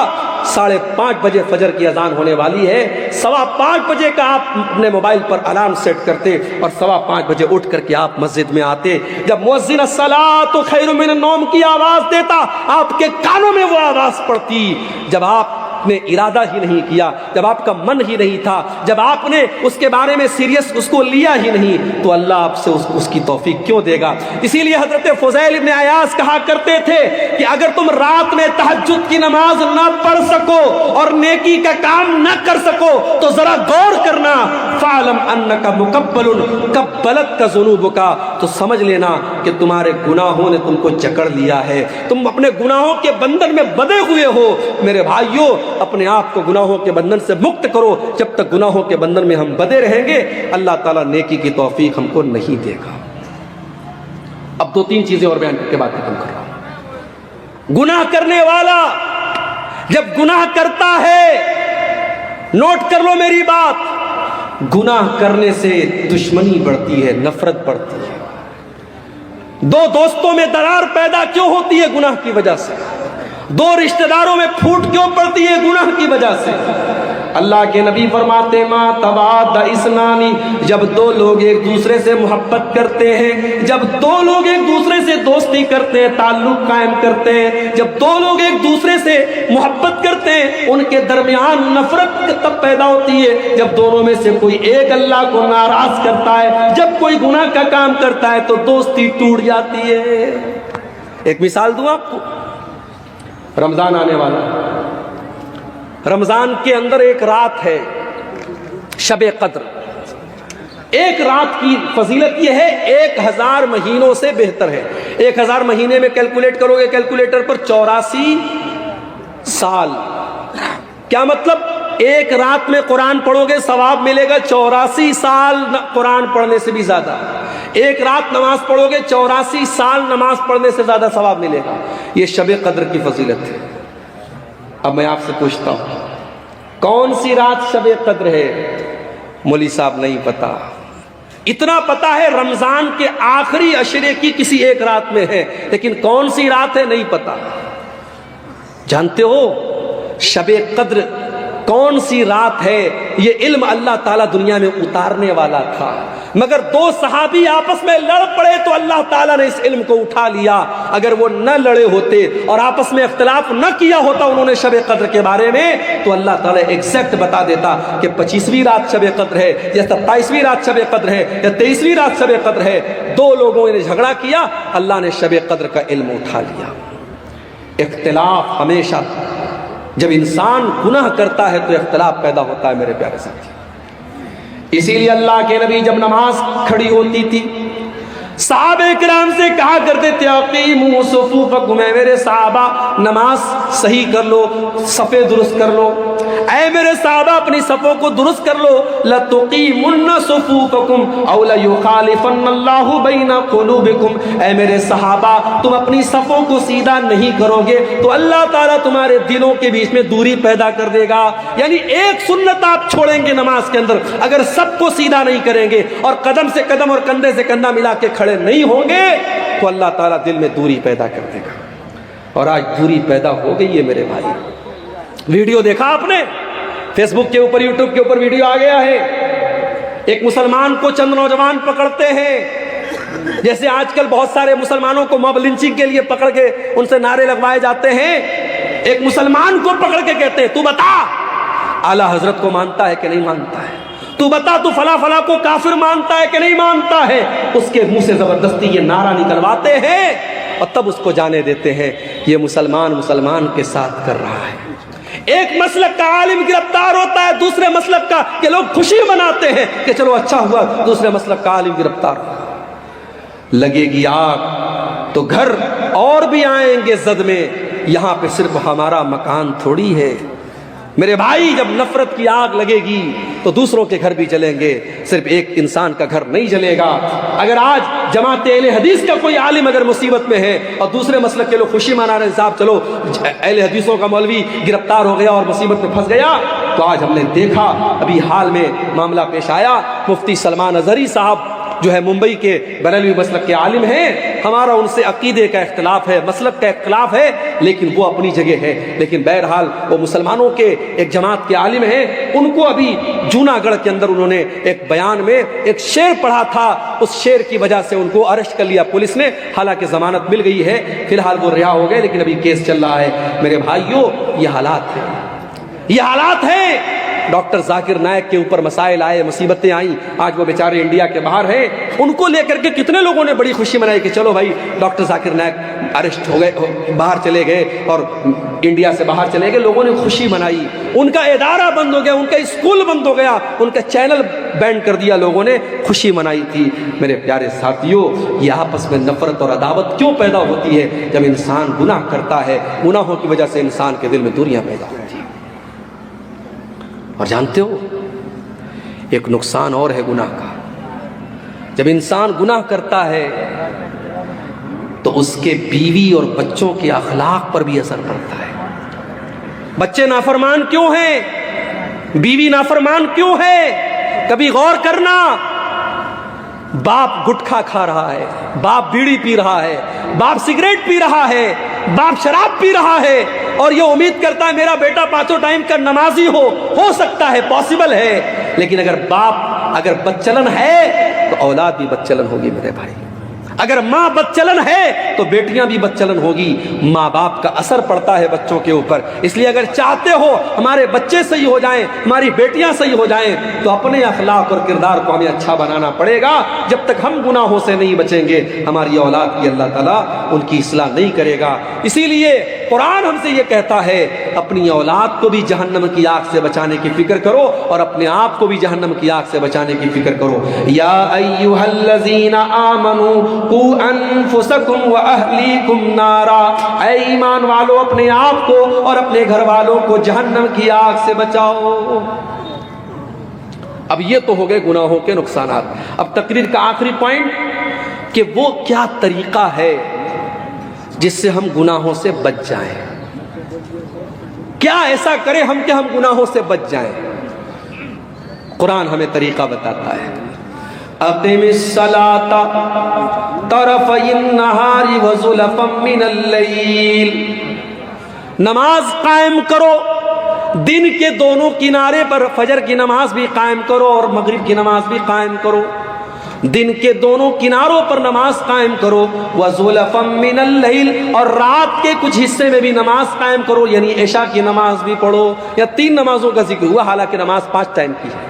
5:30 بجے فجر کی اذان ہونے والی ہے, 5:15 بجے کا آپ اپنے موبائل پر الارم سیٹ کرتے اور 5:15 بجے اٹھ کر کے آپ مسجد میں آتے. جب مؤذن الصلاۃ خیر من النوم کی آواز دیتا آپ کے کانوں میں وہ آواز پڑتی. جب آپ نے ارادہ ہی نہیں کیا, جب آپ کا من ہی نہیں تھا, جب آپ نے اس کے بارے میں سیریس اس کو لیا ہی نہیں, تو اللہ آپ سے اس کی توفیق کیوں دے گا. اسی لیے حضرت فضیل ابن عیاض کہا کرتے تھے کہ اگر تم رات میں تہجد کی نماز نہ پڑھ سکو اور نیکی کا کام نہ کر سکو تو ذرا غور کرنا. فَعْلَمْ أَنَّكَ مُقَبَّلٌ قَبَّلَتْكَ ذُنُوبُكَ, تو سمجھ لینا کہ تمہارے گناہوں نے تم کو جکڑ لیا ہے, تم اپنے گناہوں کے بندھن میں بندھے ہوئے ہو. میرے بھائیوں اپنے آپ کو گناہوں کے بندھن سے مکت کرو. جب تک گناہوں کے بندھن میں ہم بندھے رہیں گے اللہ تعالیٰ نیکی کی توفیق ہم کو نہیں دے گا. اب 2-3 چیزیں اور بیان کر کے بات ختم کر رہا ہوں. گناہ کرنے والا جب گناہ کرتا ہے, نوٹ کر لو میری بات, گناہ کرنے سے دشمنی بڑھتی ہے, نفرت بڑھتی ہے. 2 دوستوں میں درار پیدا کیوں ہوتی ہے؟ گناہ کی وجہ سے. 2 رشتہ داروں میں پھوٹ کیوں پڑتی ہے؟ گناہ کی وجہ سے. اللہ کے نبی فرماتے ما تباد اسنانی, جب 2 لوگ ایک دوسرے سے محبت کرتے ہیں, جب 2 لوگ ایک دوسرے سے دوستی کرتے ہیں, تعلق قائم کرتے ہیں, جب 2 لوگ ایک دوسرے سے محبت کرتے ہیں, ان کے درمیان نفرت تب پیدا ہوتی ہے جب دونوں میں سے کوئی ایک اللہ کو ناراض کرتا ہے. جب کوئی گناہ کا کام کرتا ہے تو دوستی ٹوٹ جاتی ہے. ایک مثال دوں آپ کو, رمضان آنے والا, رمضان کے اندر ایک رات ہے شب قدر. ایک رات کی فضیلت یہ ہے 1000 مہینوں سے بہتر ہے. 1000 مہینے میں کیلکولیٹ کرو گے کیلکولیٹر پر 84 سال. کیا مطلب؟ ایک رات میں قرآن پڑھو گے ثواب ملے گا 84 سال قرآن پڑھنے سے بھی زیادہ. ایک رات نماز پڑھو گے 84 سال نماز پڑھنے سے زیادہ ثواب ملے گا. یہ شب قدر کی فضیلت ہے. اب میں آپ سے پوچھتا ہوں کون سی رات شب قدر ہے؟ مولوی صاحب نہیں پتا. اتنا پتا ہے رمضان کے آخری عشرے کی کسی ایک رات میں ہے, لیکن کون سی رات ہے نہیں پتا. جانتے ہو شب قدر کون سی رات ہے، یہ علم اللہ تعالیٰ دنیا میں اتارنے والا تھا، مگر دو صحابی آپس میں لڑ پڑے تو اللہ تعالیٰ نے اس علم کو اٹھا لیا۔ اگر وہ نہ لڑے ہوتے اور آپس میں اختلاف نہ کیا ہوتا انہوں نے شب قدر کے بارے میں، تو اللہ تعالیٰ ایگزیکٹ بتا دیتا کہ 25ویں رات شب قدر ہے یا 27ویں رات شب قدر ہے یا 23ویں رات شب قدر ہے۔ دو لوگوں نے جھگڑا کیا، اللہ نے شب قدر کا علم اٹھا لیا۔ اختلاف ہمیشہ، جب انسان گناہ کرتا ہے تو اختلاف پیدا ہوتا ہے میرے پیارے ساتھی۔ اسی لیے اللہ کے نبی جب نماز کھڑی ہوتی تھی صحابہ کرام سے کہا کرتے تھے اقیموا صفوفکم، اے میرے صحابہ نماز صحیح کر لو، صفیں درست کر لو، اے میرے صحابہ اپنی صفوں کو درست کر لو، لتقیمن صفوفکم او لیخالفن اللہ بین قلوبکم، اے میرے صحابہ تم اپنی صفوں کو سیدھا نہیں کرو گے تو اللہ تعالیٰ تمہارے دلوں کے بیچ میں دوری پیدا کر دے گا۔ یعنی ایک سنت آپ چھوڑیں گے نماز کے اندر، اگر سب کو سیدھا نہیں کریں گے اور قدم سے قدم اور کندھے سے کندھا ملا کے کھڑے نہیں ہوں گے تو اللہ تعالیٰ دل میں دوری پیدا کر دے گا۔ اور آج دوری پیدا ہو گئی ہے میرے بھائی۔ ویڈیو دیکھا آپ نے، فیس بک کے اوپر یوٹیوب کے اوپر ویڈیو آ گیا ہے، ایک مسلمان کو چند نوجوان پکڑتے ہیں، جیسے آج کل بہت سارے مسلمانوں کو موب لنچنگ کے لیے پکڑ کے ان سے نعرے لگوائے جاتے ہیں۔ ایک مسلمان کو پکڑ کے کہتے ہیں تو بتا اعلیٰ حضرت کو مانتا ہے کہ نہیں مانتا ہے، تو بتا تو فلاں فلاں کو کافر مانتا ہے کہ نہیں مانتا ہے۔ اس کے منہ سے زبردستی یہ نعرہ نکلواتے ہیں اور تب اس کو جانے دیتے ہیں یہ مسلمان کے ساتھ کر رہا ہے۔ ایک مسلک کا عالم گرفتار ہوتا ہے دوسرے مسلک کا، کہ لوگ خوشی مناتے ہیں کہ چلو اچھا ہوا دوسرے مسلک کا عالم گرفتار ہوا۔ لگے گی آگ تو گھر اور بھی آئیں گے زد میں، یہاں پہ صرف ہمارا مکان تھوڑی ہے۔ میرے بھائی جب نفرت کی آگ لگے گی تو دوسروں کے گھر بھی جلیں گے، صرف ایک انسان کا گھر نہیں جلے گا۔ اگر آج جماعت اہل حدیث کا کوئی عالم اگر مصیبت میں ہے اور دوسرے مسلک کے لوگ خوشی منا رہے ہیں صاحب چلو اہل حدیثوں کا مولوی گرفتار ہو گیا اور مصیبت میں پھنس گیا، تو آج ہم نے دیکھا ابھی حال میں معاملہ پیش آیا، مفتی سلمان اظہری صاحب جو ہے ممبئی کے بریلوی مسلک کے عالم ہیں، ہمارا ان سے عقیدے کا اختلاف ہے، مسلک کا اختلاف ہے، لیکن وہ اپنی جگہ ہے، لیکن بہرحال وہ مسلمانوں کے ایک جماعت کے عالم ہیں۔ ان کو ابھی جوناگڑھ کے اندر انہوں نے ایک بیان میں ایک شعر پڑھا تھا، اس شعر کی وجہ سے ان کو اریسٹ کر لیا پولیس نے، حالانکہ ضمانت مل گئی ہے، فی الحال وہ رہا ہو گئے لیکن ابھی کیس چل رہا ہے۔ میرے بھائیوں یہ حالات ہیں، یہ حالات ہیں۔ ڈاکٹر ذاکر نائک کے اوپر مسائل آئے، مصیبتیں آئیں، آج وہ بیچارے انڈیا کے باہر ہیں، ان کو لے کر کے کتنے لوگوں نے بڑی خوشی منائی کہ چلو بھائی ڈاکٹر ذاکر نائک اریسٹ ہو گئے، باہر چلے گئے اور انڈیا سے باہر چلے گئے، لوگوں نے خوشی منائی، ان کا ادارہ بند ہو گیا، ان کا اسکول بند ہو گیا، ان کا چینل بینڈ کر دیا، لوگوں نے خوشی منائی تھی۔ میرے پیارے ساتھیوں یہ آپس میں نفرت اور عداوت کیوں پیدا ہوتی ہے؟ جب انسان گناہ کرتا ہے، گناہوں کی وجہ سے انسان کے دل میں دوریاں پیدا ہوتی ہیں۔ اور جانتے ہو ایک نقصان اور ہے گناہ کا، جب انسان گناہ کرتا ہے تو اس کے بیوی اور بچوں کے اخلاق پر بھی اثر پڑتا ہے۔ بچے نافرمان کیوں ہیں؟ بیوی نافرمان کیوں ہے؟ کبھی غور کرنا، باپ گٹکھا کھا رہا ہے، باپ بیڑی پی رہا ہے، باپ سگریٹ پی رہا ہے، باپ شراب پی رہا ہے، اور یہ امید کرتا ہے میرا بیٹا پانچوں ٹائم کا نمازی ہو سکتا ہے، پاسبل ہے، لیکن اگر باپ اگر بدچلن ہے تو اولاد بھی بدچلن ہوگی میرے بھائی۔ اگر ماں بدچلن ہے تو بیٹیاں بھی بدچلن ہوگی۔ ماں باپ کا اثر پڑتا ہے بچوں کے اوپر، اس لیے اگر چاہتے ہو ہمارے بچے صحیح ہو جائیں، ہماری بیٹیاں صحیح ہو جائیں، تو اپنے اخلاق اور کردار کو ہمیں اچھا بنانا پڑے گا۔ جب تک ہم گناہوں سے نہیں بچیں گے ہماری اولاد کی اللہ تعالیٰ ان کی اصلاح نہیں کرے گا۔ اسی لیے قرآن ہم سے یہ کہتا ہے اپنی اولاد کو بھی جہنم کی آگ سے بچانے کی فکر کرو اور اپنے آپ کو بھی جہنم کی آگ سے بچانے کی فکر کرو۔ یا ایھا الذین آمنوا قوا انفسکم واہلیکم نارا، اے ایمان والو اپنے آپ کو اور اپنے گھر والوں کو جہنم کی آگ سے بچاؤ۔ اب یہ تو ہو گئے گناہوں کے نقصانات۔ اب تقریر کا آخری پوائنٹ کہ وہ کیا طریقہ ہے جس سے ہم گناہوں سے بچ جائیں، کیا ایسا کریں ہم کہ ہم گناہوں سے بچ جائیں۔ قرآن ہمیں طریقہ بتاتا ہے، اقم الصلاۃ طرفی النہار وزلفا من اللیل، نماز قائم کرو دن کے دونوں کنارے پر فجر کی نماز بھی قائم کرو اور مغرب کی نماز بھی قائم کرو، دن کے دونوں کناروں پر نماز قائم کرو، وَزُلَفًا مِّنَ اللَّيْلِ، اور رات کے کچھ حصے میں بھی نماز قائم کرو، یعنی عشاء کی نماز بھی پڑھو۔ یا 3 نمازوں کا ذکر ہوا، حالانکہ نماز 5 ٹائم کی ہے۔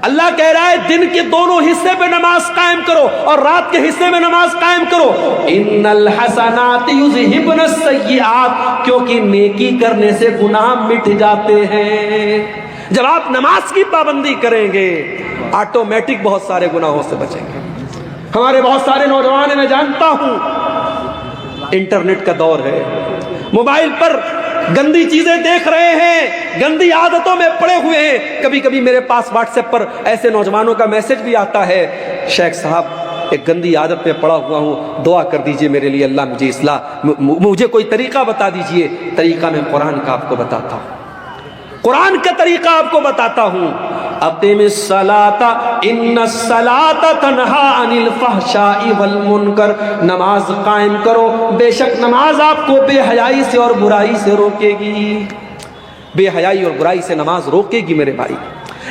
اللہ کہہ رہا ہے دن کے دونوں حصے پہ نماز قائم کرو اور رات کے حصے میں نماز قائم کرو۔ ان الحسنات یذہبن السیئات، کیونکہ نیکی کرنے سے گناہ مٹ جاتے ہیں۔ جب آپ نماز کی پابندی کریں گے آٹومیٹک بہت سارے گناہوں سے بچیں گے۔ ہمارے بہت سارے نوجوان، میں جانتا ہوں، انٹرنیٹ کا دور ہے، موبائل پر گندی چیزیں دیکھ رہے ہیں، گندی عادتوں میں پڑے ہوئے ہیں۔ کبھی کبھی میرے پاس واٹس ایپ پر ایسے نوجوانوں کا میسج بھی آتا ہے، شیخ صاحب ایک گندی عادت پہ پڑا ہوا ہوں، دعا کر دیجئے میرے لیے، اللہ مجھے اصلاح، مجھے کوئی طریقہ بتا دیجئے۔ طریقہ میں قرآن کا آپ کو بتاتا ہوں، قرآن کا طریقہ آپ کو بتاتا ہوں۔ اقیم الصلاۃ ان الصلاۃ تنہی عن الفحشاء والمنکر، نماز قائم کرو، بے شک نماز آپ کو بے حیائی سے اور برائی سے روکے گی۔ بے حیائی اور برائی سے نماز روکے گی میرے بھائی۔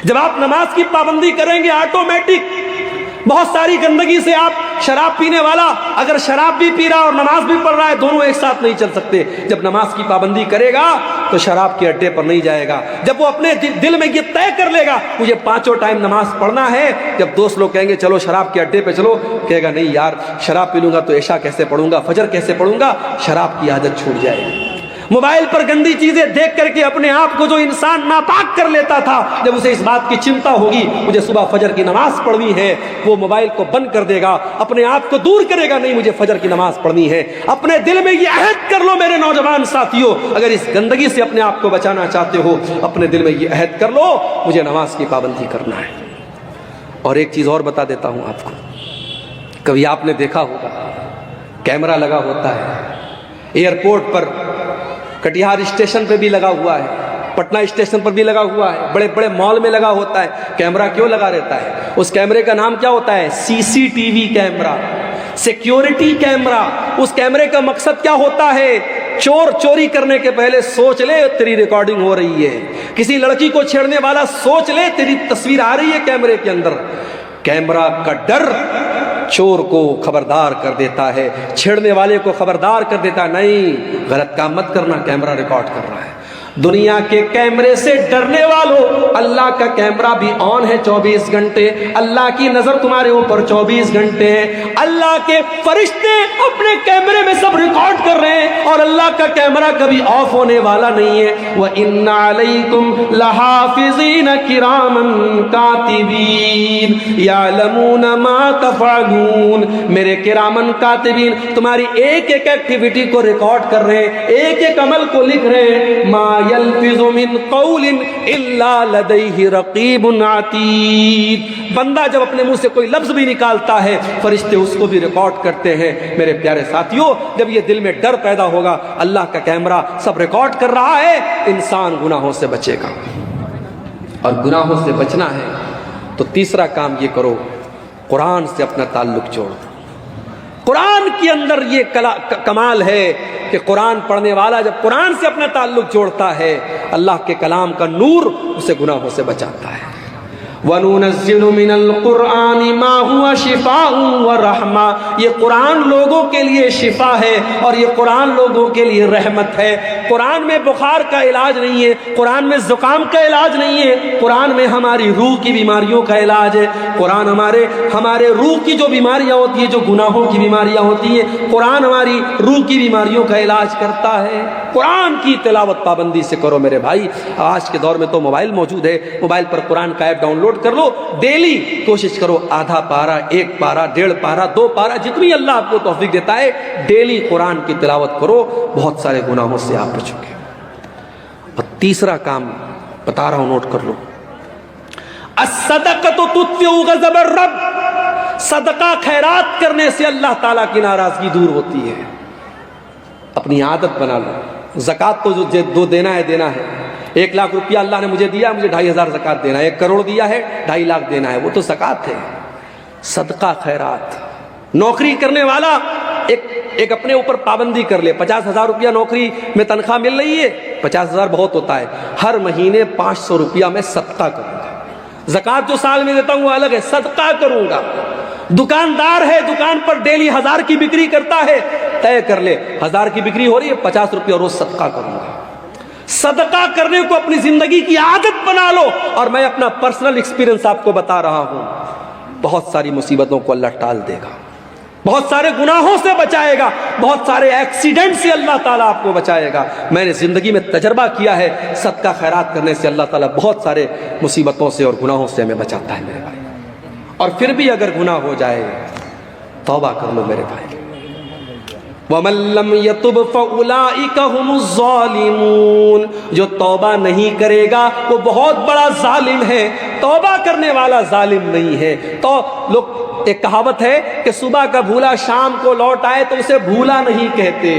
جب آپ نماز کی پابندی کریں گے آٹومیٹک بہت ساری گندگی سے، آپ شراب پینے والا اگر شراب بھی پی رہا اور نماز بھی پڑھ رہا ہے، دونوں ایک ساتھ نہیں چل سکتے۔ جب نماز کی پابندی کرے گا تو شراب کے اڈے پر نہیں جائے گا۔ جب وہ اپنے دل میں یہ طے کر لے گا مجھے 5 ٹائم نماز پڑھنا ہے، جب دوست لوگ کہیں گے چلو شراب کے اڈے پہ چلو، کہے گا نہیں یار، شراب پی لوں گا تو عشاء کیسے پڑھوں گا، فجر کیسے پڑھوں گا، شراب کی عادت چھوٹ جائے گی۔ موبائل پر گندی چیزیں دیکھ کر کے اپنے آپ کو جو انسان ناپاک کر لیتا تھا، جب اسے اس بات کی چنتا ہوگی مجھے صبح فجر کی نماز پڑھنی ہے، وہ موبائل کو بند کر دے گا، اپنے آپ کو دور کرے گا، نہیں مجھے فجر کی نماز پڑھنی ہے۔ اپنے دل میں یہ عہد کر لو میرے نوجوان ساتھیوں، اگر اس گندگی سے اپنے آپ کو بچانا چاہتے ہو، اپنے دل میں یہ عہد کر لو مجھے نماز کی پابندی کرنا ہے۔ اور ایک چیز اور بتا دیتا ہوں آپ کو، کبھی آپ نے دیکھا ہوگا کیمرہ لگا ہوتا ہے ایئرپورٹ پر، کٹیہار اسٹیشن پہ بھی لگا ہوا ہے، پٹنہ اسٹیشن پر بھی لگا ہوا ہے، بڑے بڑے مال میں لگا ہوتا ہے۔ کیمرہ کیوں لگا رہتا ہے؟ اس کیمرے کا نام کیا ہوتا ہے؟ CCTV camera, security camera. اس کیمرے کا مقصد کیا ہوتا ہے؟ چور چوری کرنے کے پہلے سوچ لے تیری ریکارڈنگ ہو رہی ہے، کسی لڑکی کو چھیڑنے والا سوچ لے تیری تصویر آ رہی ہے کیمرے کے اندر۔ کیمرہ کا ڈر چور کو خبردار کر دیتا ہے، چھیڑنے والے کو خبردار کر دیتا ہے، نہیں غلط کام مت کرنا، کیمرہ ریکارڈ کر رہا ہے۔ دنیا کے کیمرے سے ڈرنے والوں، اللہ کا کیمرہ بھی آن ہے 24 گھنٹے، اللہ کی نظر تمہارے اوپر 24 گھنٹے ہے، اللہ کے فرشتے اپنے کیمرے میں سب ریکارڈ کر رہے ہیں، اور اللہ کا کیمرہ کبھی آف ہونے والا نہیں ہے۔ وَإِنَّ عَلَيْكُمْ لَحَافِظِينَ كِرَامًا كَاتِبِينَ يَعْلَمُونَ مَا تَفْعَلُونَ، میرے کرامن کاتبین تمہاری ایک ایک ایکٹیویٹی کو ریکارڈ کر رہے ہیں، ایک ایک عمل کو لکھ رہے ہیں۔ ما يلفظ من قول الا لديه رقیب عتید، بندہ جب اپنے منہ سے کوئی لفظ بھی نکالتا ہے فرشتے اس کو بھی ریکارڈ کرتے ہیں۔ میرے پیارے ساتھیوں، جب یہ دل میں ڈر پیدا ہوگا اللہ کا کیمرہ سب ریکارڈ کر رہا ہے، انسان گناہوں سے بچے گا۔ اور گناہوں سے بچنا ہے تو تیسرا کام یہ کرو، قرآن سے اپنا تعلق جوڑ دو۔ قرآن کے اندر یہ کمال ہے کہ قرآن پڑھنے والا جب قرآن سے اپنا تعلق جوڑتا ہے، اللہ کے کلام کا نور اسے گناہوں سے بچاتا ہے۔ وَنُنَزِّلُ مِنَ الْقُرْآنِ مَا هُوَ شِفَاءٌ وَرَحْمَةٌ، یہ قرآن لوگوں کے لیے شفا ہے اور یہ قرآن لوگوں کے لیے رحمت ہے۔ قرآن میں بخار کا علاج نہیں ہے، قرآن میں زکام کا علاج نہیں ہے، قرآن میں ہماری روح کی بیماریوں کا علاج ہے۔ قرآن ہمارے روح کی جو بیماریاں ہوتی ہیں، جو گناہوں کی بیماریاں ہوتی ہیں، قرآن ہماری روح کی بیماریوں کا علاج کرتا ہے۔ قرآن کی تلاوت پابندی سے کرو میرے بھائی۔ آج کے دور میں تو موبائل موجود ہے، موبائل پر قرآن کا ایپ ڈاؤن لوڈ کر لو، ڈیلی کوشش کرو آدھا پارہ، 1 پارہ، 1.5 پارہ، 2 پارہ، جتنی اللہ آپ کو توفیق دیتا ہے ڈیلی قرآن کی تلاوت کرو، بہت سارے گناہوں سے آپ بچو گے۔ اور تیسرا کام بتا رہا ہوں، نوٹ کر لو، الصدقۃ تطفئ غضب الرب، صدقہ خیرات کرنے سے اللہ تعالیٰ کی ناراضگی دور ہوتی ہے۔ اپنی عادت بنا لو، زکوٰۃ تو جو دینا ہے دینا ہے۔ 1 لاکھ روپیہ اللہ نے مجھے دیا، مجھے 2,500 زکوٰۃ دینا ہے، 1 کروڑ دیا ہے 2.5 لاکھ دینا ہے، وہ تو زکوٰۃ ہے۔ صدقہ خیرات، نوکری کرنے والا ایک اپنے اوپر پابندی کر لے. 50,000 روپیہ نوکری میں تنخواہ مل رہی ہے, 50,000 بہت ہوتا ہے, ہر مہینے 500 روپیہ میں صدقہ کروں گا. زکوٰۃ جو سال میں دیتا ہوں وہ الگ ہے, صدقہ کروں گا. دکاندار ہے, دکان پر ڈیلی 1000 کی بکری کرتا ہے, طے کر لے 1000 کی بکری ہو رہی ہے, 50 روپیہ روز صدقہ کروں گا. صدقہ کرنے کو اپنی زندگی کی عادت بنا لو. اور میں اپنا پرسنل ایکسپیرینس آپ کو بتا رہا ہوں, بہت ساری مصیبتوں کو اللہ ٹال دے گا, بہت سارے گناہوں سے بچائے گا, بہت سارے ایکسیڈنٹ سے اللہ تعالیٰ آپ کو بچائے گا. میں نے زندگی میں تجربہ کیا ہے, صدقہ خیرات کرنے سے اللہ تعالیٰ بہت سارے مصیبتوں سے اور گناہوں سے ہمیں بچاتا ہے میرے بھائی. اور پھر بھی اگر گناہ ہو جائے توبہ کر لو میرے بھائی. وَمَن لَّمْ يَتُبْ فَأُولَٰئِكَ هُمُ الظَّالِمُونَ. جو توبہ نہیں کرے گا وہ بہت بڑا ظالم ہے, توبہ کرنے والا ظالم نہیں ہے. تو لوگ, ایک کہاوت ہے کہ صبح کا بھولا شام کو لوٹ آئے تو اسے بھولا نہیں کہتے.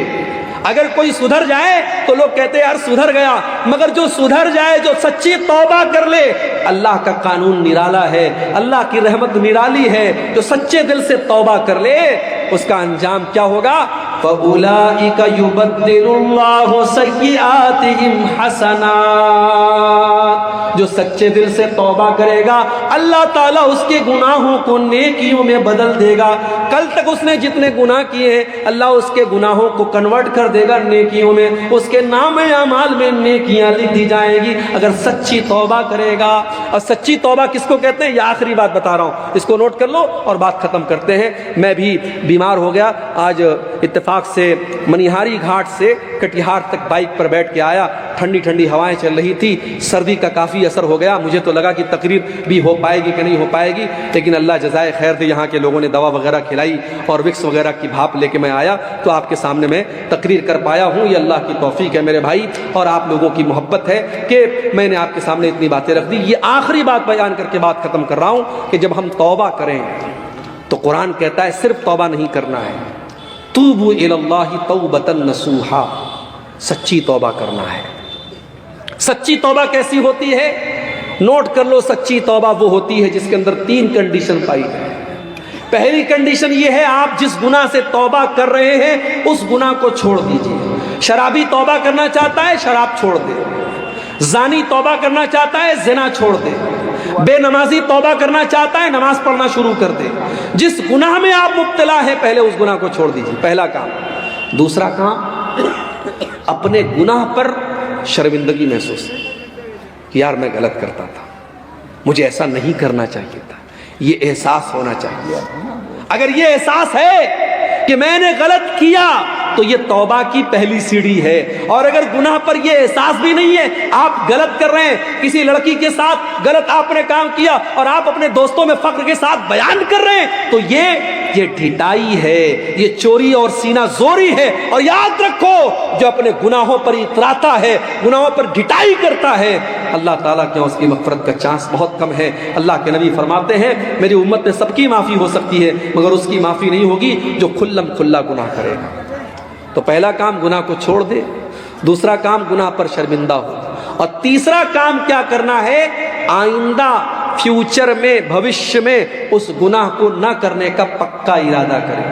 اگر کوئی سدھر جائے تو لوگ کہتے ہیں یار سدھر گیا, مگر جو سدھر جائے, جو سچی توبہ کر لے, اللہ کا قانون نرالا ہے, اللہ کی رحمت نرالی ہے. جو سچے دل سے توبہ کر لے اس کا انجام کیا ہوگا؟ فَأُولَٰئِكَ يُبَدِّلُ اللَّهُ سَيِّئَاتِهِمْ حَسَنَاتٍ. جو سچے دل سے توبہ کرے گا اللہ تعالیٰ اس کے گناہوں کو نیکیوں میں بدل دے گا. کل تک اس نے جتنے گناہ کیے ہیں اللہ اس کے گناہوں کو کنورٹ کر دے گا نیکیوں میں, اس کے نام اعمال میں نیکیاں لکھ دی جائیں گی اگر سچی توبہ کرے گا. اور سچی توبہ کس کو کہتے ہیں؟ یہ آخری بات بتا رہا ہوں, اس کو نوٹ کر لو اور بات ختم کرتے ہیں. میں بھی بیمار ہو گیا, آج اتفاق سے منیہاری گھاٹ سے کٹیہار تک بائک پر بیٹھ کے آیا. ٹھنڈی ٹھنڈی ہوائیں چل رہی تھی, سردی کا کافی اثر ہو گیا. مجھے تو لگا کہ تقریر بھی ہو پائے گی کہ نہیں ہو پائے گی, لیکن اللہ جزائے خیر دے, یہاں کے لوگوں نے دوا وغیرہ کھلائی اور وکس وغیرہ کی بھاپ لے کے میں آیا تو آپ کے سامنے میں تقریر کر پایا ہوں. یہ اللہ کی توفیق ہے میرے بھائی, اور آپ لوگوں کی محبت ہے کہ میں نے آپ کے سامنے اتنی باتیں رکھ دی. یہ آخری بات بیان کر کے بات ختم کر رہا ہوں کہ جب ہم توبہ کریں تو قرآن کہتا ہے صرف توبہ نہیں کرنا ہے, توبوا الی اللہ توبۃ نصوحا, سچی توبہ کرنا ہے. سچی توبہ کیسی ہوتی ہے؟ نوٹ کر لو, سچی توبہ وہ ہوتی ہے جس کے اندر 3 کنڈیشن پائی جائے. پہلی کنڈیشن یہ ہے آپ جس گناہ سے توبہ کر رہے ہیں اس گناہ کو چھوڑ دیجئے. شرابی توبہ کرنا چاہتا ہے شراب چھوڑ دے, زانی توبہ کرنا چاہتا ہے زنا چھوڑ دے, بے نمازی توبہ کرنا چاہتا ہے نماز پڑھنا شروع کر دے. جس گناہ میں آپ مبتلا ہیں پہلے اس گناہ کو چھوڑ دیجئے, پہلا کام. دوسرا کام, اپنے گناہ پر شرمندگی محسوس کہ یار میں غلط کرتا تھا, مجھے ایسا نہیں کرنا چاہیے تھا, یہ احساس ہونا چاہیے. اگر یہ احساس ہے کہ میں نے غلط کیا تو یہ توبہ کی پہلی سیڑھی ہے. اور اگر گناہ پر یہ احساس بھی نہیں ہے, آپ غلط کر رہے ہیں, کسی لڑکی کے ساتھ غلط آپ نے کام کیا اور آپ اپنے دوستوں میں فخر کے ساتھ بیان کر رہے ہیں, تو یہ ڈھٹائی ہے, یہ چوری اور سینہ زوری ہے. اور یاد رکھو جو اپنے گناہوں پر اتراتا ہے, گناہوں پر ڈھٹائی کرتا ہے, اللہ تعالیٰ کے اس کی مغفرت کا چانس بہت کم ہے. اللہ کے نبی فرماتے ہیں میری امت میں سب کی معافی ہو سکتی ہے مگر اس کی معافی نہیں ہوگی جو کھلم کھلا گناہ کرے گا. تو پہلا کام گناہ کو چھوڑ دے, دوسرا کام گناہ پر شرمندہ ہو, اور تیسرا کام کیا کرنا ہے؟ آئندہ فیوچر میں بھوشیہ میں اس گناہ کو نہ کرنے کا پکا ارادہ کرے.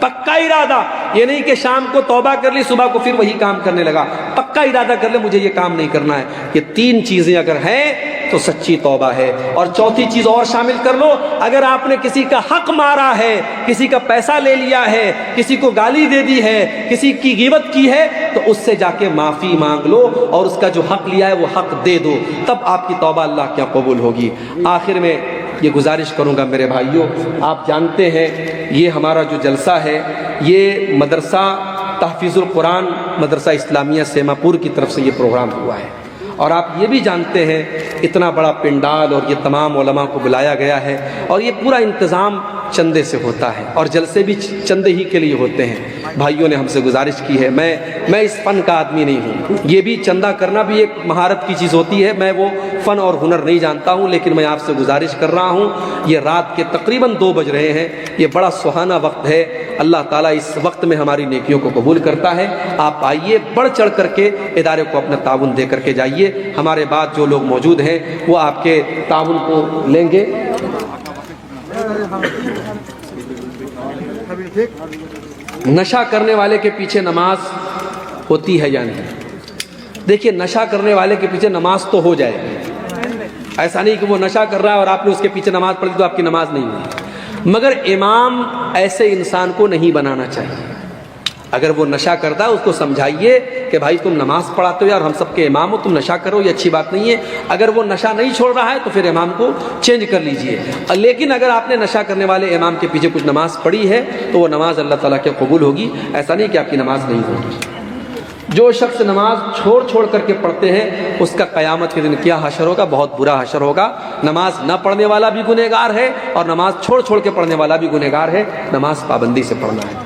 پکا ارادہ, یہ نہیں کہ شام کو توبہ کر لی صبح کو پھر وہی کام کرنے لگا. پکا ارادہ کر لے مجھے یہ کام نہیں کرنا ہے. یہ 3 چیزیں اگر ہیں تو سچی توبہ ہے. اور چوتھی چیز اور شامل کر لو, اگر آپ نے کسی کا حق مارا ہے, کسی کا پیسہ لے لیا ہے, کسی کو گالی دے دی ہے, کسی کی غیبت کی ہے, تو اس سے جا کے معافی مانگ لو اور اس کا جو حق لیا ہے وہ حق دے دو, تب آپ کی توبہ اللہ کیا قبول ہوگی. آخر میں یہ گزارش کروں گا میرے بھائیوں, آپ جانتے ہیں یہ ہمارا جو جلسہ ہے یہ مدرسہ تحفیظ القرآن مدرسہ اسلامیہ سیما پور کی طرف سے یہ پروگرام ہوا ہے. اور آپ یہ بھی جانتے ہیں اتنا بڑا پنڈال اور یہ تمام علماء کو بلایا گیا ہے, اور یہ پورا انتظام چندے سے ہوتا ہے, اور جلسے بھی چندے ہی کے لیے ہوتے ہیں. بھائیوں نے ہم سے گزارش کی ہے, میں اس فن کا آدمی نہیں ہوں, یہ بھی چندہ کرنا بھی ایک مہارت کی چیز ہوتی ہے, میں وہ فن اور ہنر نہیں جانتا ہوں, لیکن میں آپ سے گزارش کر رہا ہوں. یہ رات کے تقریباً 2 بج رہے ہیں, یہ بڑا سہانا وقت ہے, اللہ تعالیٰ اس وقت میں ہماری نیکیوں کو قبول کرتا ہے. آپ آئیے, بڑھ چڑھ کر کے ادارے کو اپنا تعاون دے کر کے جائیے. ہمارے بعد جو لوگ موجود ہیں وہ آپ کے تعاون کو لیں گے. نشہ کرنے والے کے پیچھے نماز ہوتی ہے یا نہیں؟ دیکھیے نشہ کرنے والے کے پیچھے نماز تو ہو جائے گی، ایسا نہیں کہ وہ نشہ کر رہا ہے اور آپ نے اس کے پیچھے نماز پڑھ لی تو آپ کی نماز نہیں ہوئی، مگر امام ایسے انسان کو نہیں بنانا چاہیے۔ اگر وہ نشہ کرتا ہے اس کو سمجھائیے کہ بھائی تم نماز پڑھاتے ہو یار، ہم سب کے امام ہو، تم نشہ کرو، یہ اچھی بات نہیں ہے۔ اگر وہ نشہ نہیں چھوڑ رہا ہے تو پھر امام کو چینج کر لیجئے۔ لیکن اگر آپ نے نشہ کرنے والے امام کے پیچھے کچھ نماز پڑھی ہے تو وہ نماز اللہ تعالیٰ کے قبول ہوگی، ایسا نہیں کہ آپ کی نماز نہیں ہوگی۔ جو شخص نماز چھوڑ چھوڑ کر کے پڑھتے ہیں اس کا قیامت کے دن کیا حشر ہوگا؟ بہت برا حشر ہوگا۔ نماز نہ پڑھنے والا بھی گنہگار ہے اور نماز چھوڑ چھوڑ کے پڑھنے والا بھی گنہگار ہے۔ نماز پابندی سے پڑھنا ہے۔